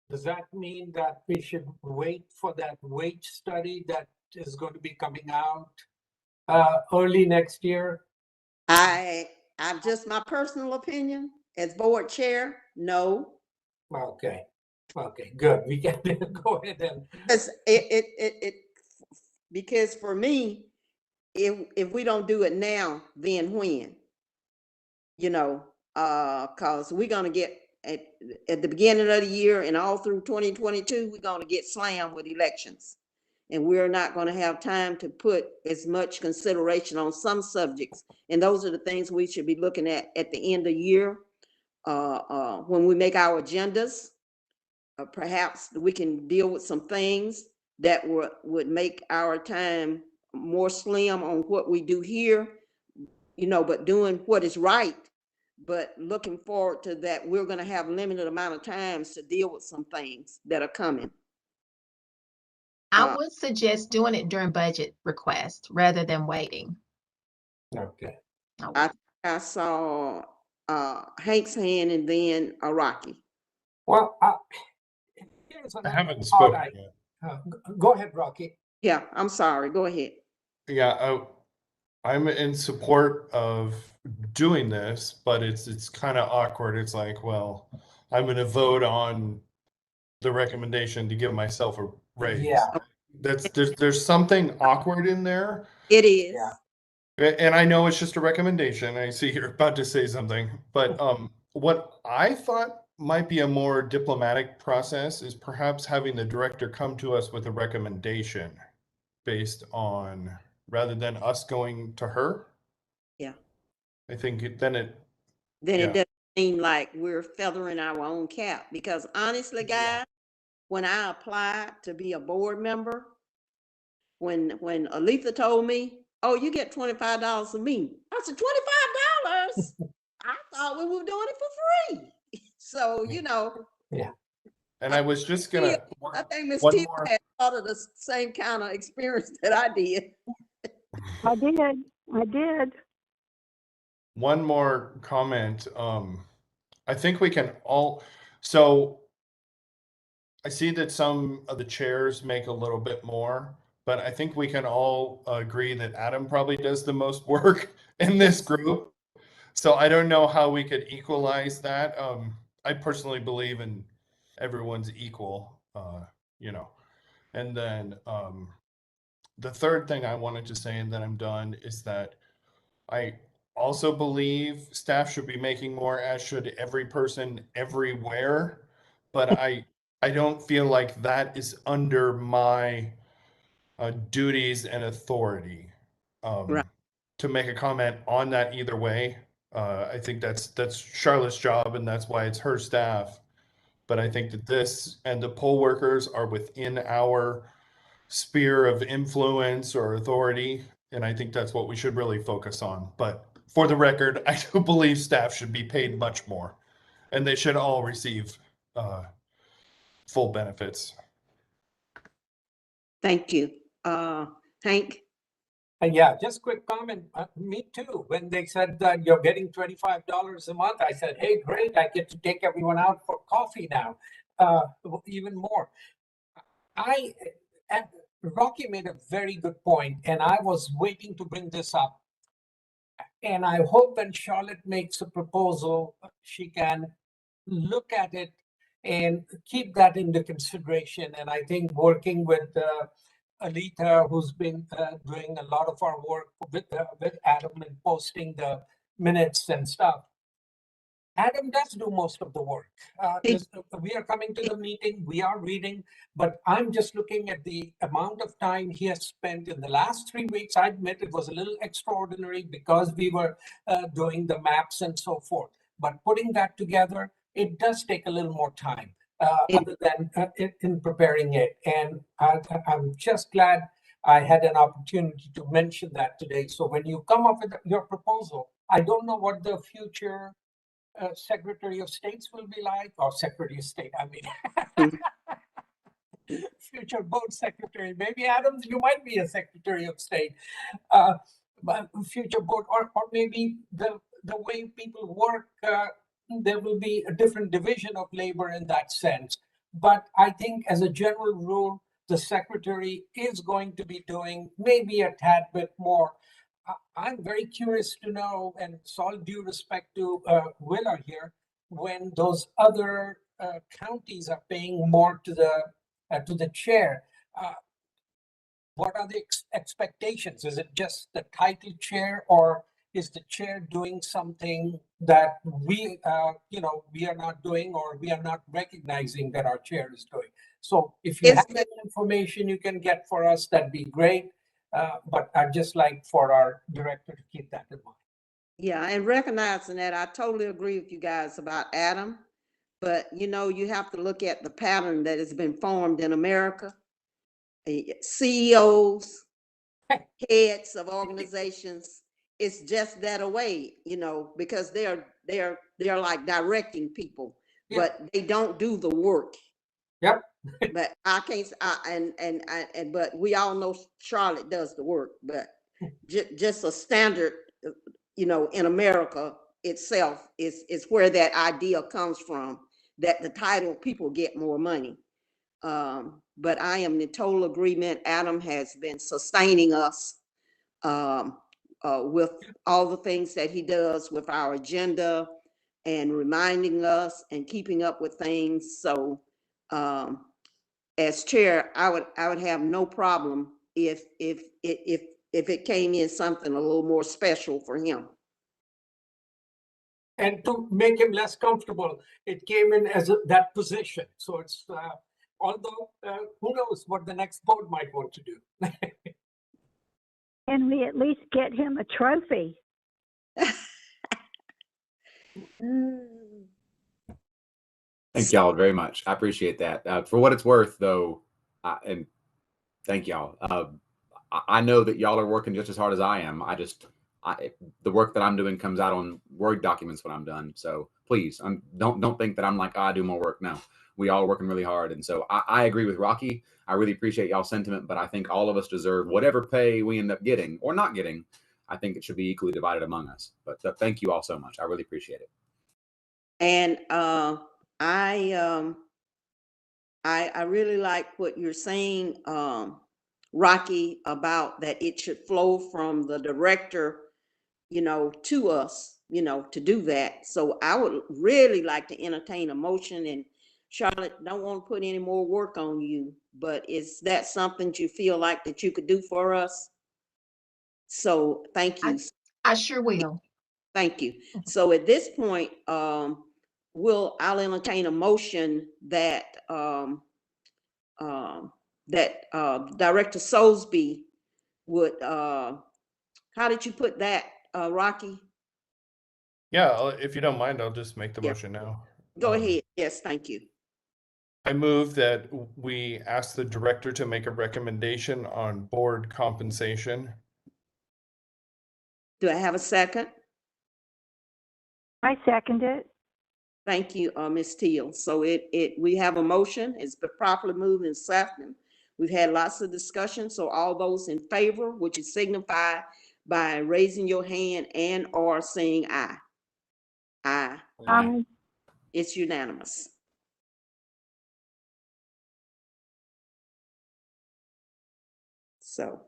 Does that mean that we should wait for that wage study that is going to be coming out early next year? I'm just my personal opinion as board chair, no. Okay, good. We can go ahead and. Because for me, if we don't do it now, then when? You know, cause we're gonna get at the beginning of the year and all through 2022, we're gonna get slammed with elections. And we're not going to have time to put as much consideration on some subjects. And those are the things we should be looking at the end of the year. When we make our agendas, perhaps we can deal with some things that would make our time more slim on what we do here, you know, but doing what is right. But looking forward to that, we're going to have limited amount of times to deal with some things that are coming. I would suggest doing it during budget request rather than waiting. Okay. I saw Hank's hand and then Rocky. Well, here's I another haven't thought spoken yet. go ahead, Rocky. Yeah, I'm sorry. Go ahead. Yeah, I'm in support of doing this, but it's kind of awkward. It's like, well, I'm going to vote on the recommendation to give myself a raise. Yeah. There's something awkward in there. It is. Yeah. And I know it's just a recommendation. I see you're about to say something, but what I thought might be a more diplomatic process is perhaps having the director come to us with a recommendation based on, rather than us going to her. Yeah. I think then it It doesn't seem like we're feathering our own cap, because honestly, guys, when I applied to be a board member, when Aletha told me, "Oh, you get $25 a meeting," I said, $25? I thought we were doing it for free. So, Yeah. and I was just gonna I think Ms. one T more. had thought of the same kind of experience that I did. I did. One more comment. I think we can all, so I see that some of the chairs make a little bit more, but I think we can all agree that Adam probably does the most work in this group. So I don't know how we could equalize that. I personally believe in everyone's equal, and then the third thing I wanted to say, and then I'm done, is that I also believe staff should be making more, as should every person everywhere. But I don't feel like that is under my duties and authority Right. to make a comment on that either way. I think that's Charlotte's job, and that's why it's her staff. But I think that this and the poll workers are within our sphere of influence or authority, and I think that's what we should really focus on. But for the record, I do believe staff should be paid much more, and they should all receive full benefits. Thank you. Hank? Yeah, just quick comment. Me too. When they said that you're getting $25 a month, I said, hey, great, I get to take everyone out for coffee now. Even more. Rocky made a very good point, and I was waiting to bring this up. And I hope when Charlotte makes a proposal, she can look at it and keep that into consideration. And I think working with Aletha, who's been doing a lot of our work with Adam and posting the minutes and stuff. Adam does do most of the work. We are coming to the meeting, we are reading, but I'm just looking at the amount of time he has spent in the last 3 weeks. I admit it was a little extraordinary because we were doing the maps and so forth. But putting that together, it does take a little more time other than in preparing it. And I'm just glad I had an opportunity to mention that today. So when you come up with your proposal, I don't know what the future Secretary of States will be like, or Secretary of State, I mean, future board secretary. Maybe Adams, you might be a Secretary of State, but future board, or maybe the way people work, there will be a different division of labor in that sense. But I think as a general rule, the secretary is going to be doing maybe a tad bit more. I'm very curious to know, and it's all due respect to Willa here, when those other counties are paying more to the chair, what are the expectations? Is it just the title chair, or is the chair doing something that we are not doing, or we are not recognizing that our chair is doing? So if you have any information you can get for us, that'd be great. But I'd just like for our director to keep that in mind. Yeah, and recognizing that, I totally agree with you guys about Adam. But, you have to look at the pattern that has been formed in America. CEOs, heads of organizations, it's just that away, because they're like directing people, but they don't do the work. Yep. But I can't, but we all know Charlotte does the work, but just a standard, in America itself is where that idea comes from, that the title people get more money. But I am in total agreement. Adam has been sustaining us with all the things that he does with our agenda and reminding us and keeping up with things. So as chair, I would have no problem if it came in something a little more special for him. And to make him less comfortable, it came in as that position. So it's, although who knows what the next board might want to do. Can we at least get him a trophy? Thank y'all very much. I appreciate that. For what it's worth, though, and thank y'all. I know that y'all are working just as hard as I am. The work that I'm doing comes out on Word documents when I'm done. So please, don't think that I'm like, I do more work. No, we all are working really hard. And so I agree with Rocky. I really appreciate y'all's sentiment, but I think all of us deserve whatever pay we end up getting or not getting. I think it should be equally divided among us. But thank you all so much. I really appreciate it. And I really like what you're saying, Rocky, about that it should flow from the director, to us, to do that. So I would really like to entertain a motion, and Charlotte, don't want to put any more work on you, but is that something you feel like that you could do for us? So thank you. I sure will. Thank you. So at this point, I'll entertain a motion that Director Soulsby would, how did you put that, Rocky? Yeah, if you don't mind, I'll just make the Yeah. motion now. Go ahead. Yes, thank you. I move that we ask the director to make a recommendation on board compensation. Do I have a second? I second it. Thank you, Ms. Teal. So we have a motion. It's been properly moved and seconded. We've had lots of discussion. So all those in favor, would you signify by raising your hand and or saying aye? Aye. It's unanimous. So,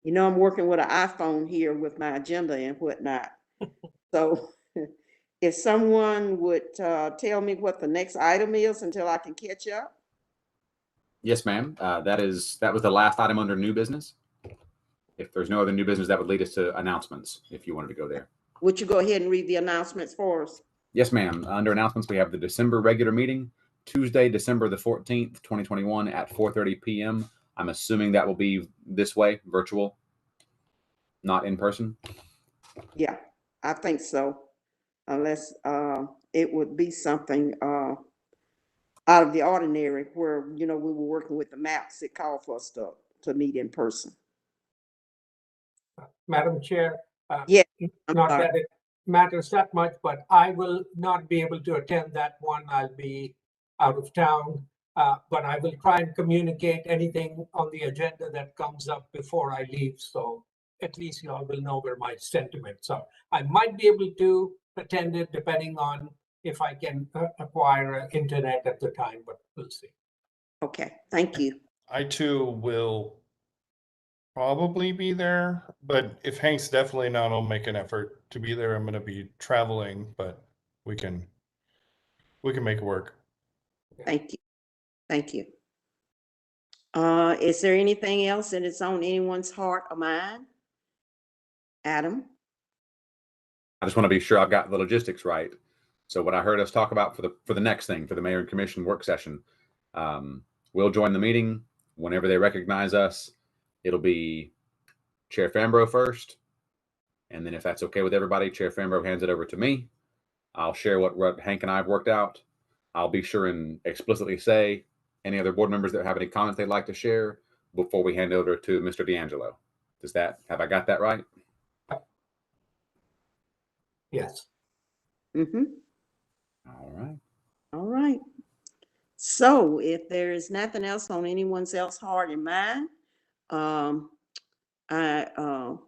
I'm working with an iPhone here with my agenda and whatnot. So if someone would tell me what the next item is until I can catch up. Yes, ma'am. That was the last item under new business. If there's no other new business, that would lead us to announcements, if you wanted to go there. Would you go ahead and read the announcements for us? Yes, ma'am. Under announcements, we have the December regular meeting, Tuesday, December the 14th, 2021 at 4:30 p.m. I'm assuming that will be this way, virtual, not in person. Yeah, I think so. Unless it would be something out of the ordinary where, we were working with the maps. It called for us to meet in person. Madam Chair, Yeah, not that it matters that much, but I will not be able to attend that one. I'll be out of town, but I will try and communicate anything on the agenda that comes up before I leave. So at least you all will know where my sentiments are. I might be able to attend it depending on if I can acquire internet at the time, but we'll see. Okay, thank you. I too will probably be there, but if Hank's definitely not, I'll make an effort to be there. I'm going to be traveling, but we can make it work. Thank you. Thank you. Is there anything else that is on anyone's heart or mind? Adam? I just want to be sure I've got the logistics right. So what I heard us talk about for the next thing, for the mayor and commission work session, we'll join the meeting whenever they recognize us. It'll be Chair Fambro first. And then if that's okay with everybody, Chair Fambro hands it over to me. I'll share what Hank and I have worked out. I'll be sure and explicitly say any other board members that have any comments they'd like to share before we hand over to Mr. D'Angelo. Have I got that right? Yes. Mm-hmm. All right. All right. So if there is nothing else on anyone's else heart and mind, I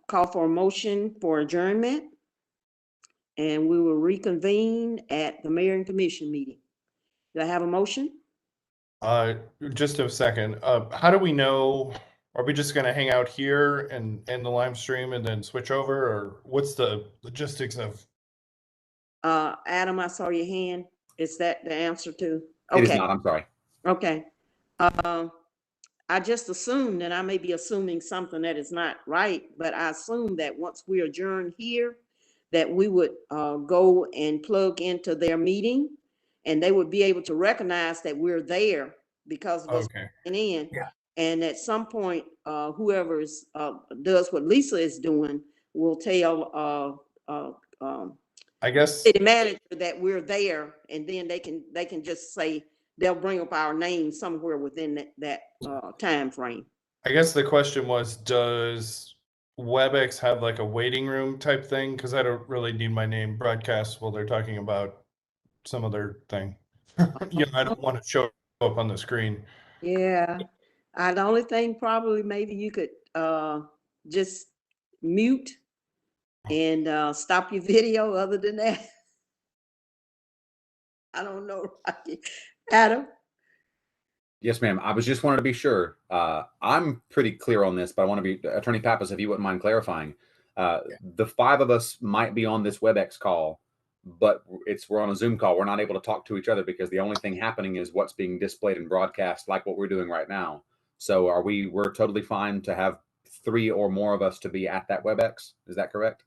call for a motion for adjournment, and we will reconvene at the mayor and commission meeting. Do I have a motion? Just a second. How do we know? Are we just gonna hang out here and end the live stream and then switch over, or what's the logistics of? Adam, I saw your hand. Is that the answer to? It is Okay, not, I'm sorry. okay. I just assumed, and I may be assuming something that is not right, but I assume that once we adjourn here, that we would go and plug into their meeting, and they would be able to recognize that we're there because of us Okay, in. Yeah. And at some point, whoever's does what Lisa is doing will tell I guess, city manager that we're there, and then they can just say, they'll bring up our name somewhere within that time frame. I guess the question was, does WebEx have like a waiting room type thing? Because I don't really need my name broadcast while they're talking about some other thing. You know, I don't want to show up on the screen. Yeah, the only thing probably maybe you could just mute and stop your video. Other than that, I don't know. Adam? Yes, ma'am. I was just wanted to be sure. I'm pretty clear on this, but I want to be Attorney Pappas, if you wouldn't mind clarifying. The 5 of us might be on this WebEx call, but we're on a Zoom call. We're not able to talk to each other because the only thing happening is what's being displayed and broadcast, like what we're doing right now. So we're totally fine to have 3 or more of us to be at that WebEx. Is that correct?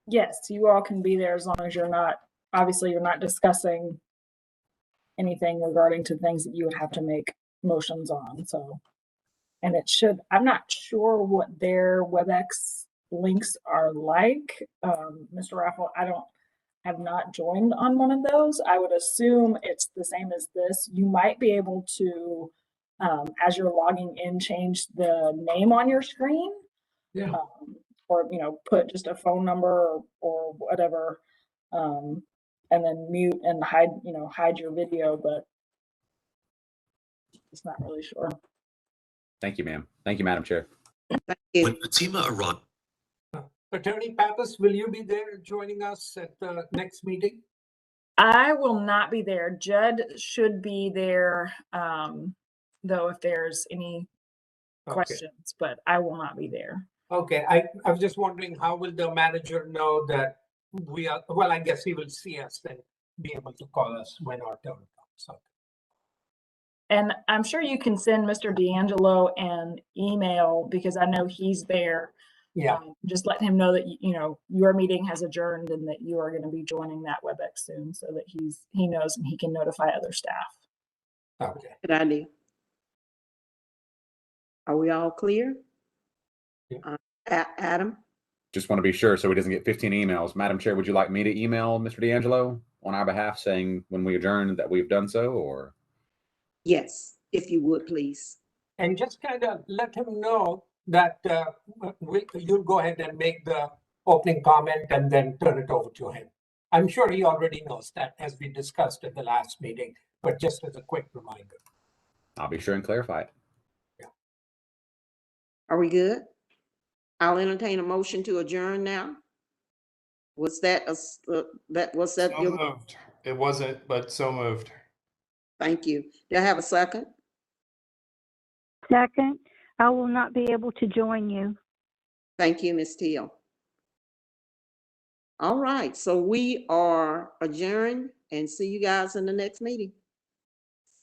Yes, you all can be there as long as you're not discussing anything regarding to things that you would have to make motions on. So, and I'm not sure what their WebEx links are like. Mr. Raffle, I have not joined on one of those. I would assume it's the same as this. You might be able to, as you're logging in, change the name on your screen. Yeah. Or, put just a phone number or whatever, and then mute and hide your video, but it's not really sure. Thank you, ma'am. Thank you, Madam Chair. Thank you. When Fatima arrived. Attorney Pappas, will you be there joining us at the next meeting? I will not be there. Judd should be there, though, if there's any questions, but I will not be there. Okay, I was just wondering, how will the manager know that we are, well, I guess he will see us and be able to call us when our turn comes. So. And I'm sure you can send Mr. D'Angelo an email because I know he's there. Yeah. Just let him know that, your meeting has adjourned and that you are going to be joining that WebEx soon so that he knows and he can notify other staff. Okay. Good idea. Are we all clear? Yeah. Adam? Just want to be sure so he doesn't get 15 emails. Madam Chair, would you like me to email Mr. D'Angelo on our behalf saying when we adjourn that we've done so, or? Yes, if you would, please. And just kind of let him know that you'll go ahead and make the opening comment and then turn it over to him. I'm sure he already knows that, as we discussed at the last meeting, but just as a quick reminder. I'll be sure and clarify it. Yeah. Are we good? I'll entertain a motion to adjourn now. Was that So moved. It wasn't, but so moved. Thank you. Do I have a second? Second, I will not be able to join you. Thank you, Ms. Teal. All right, so we are adjourned, and see you guys in the next meeting.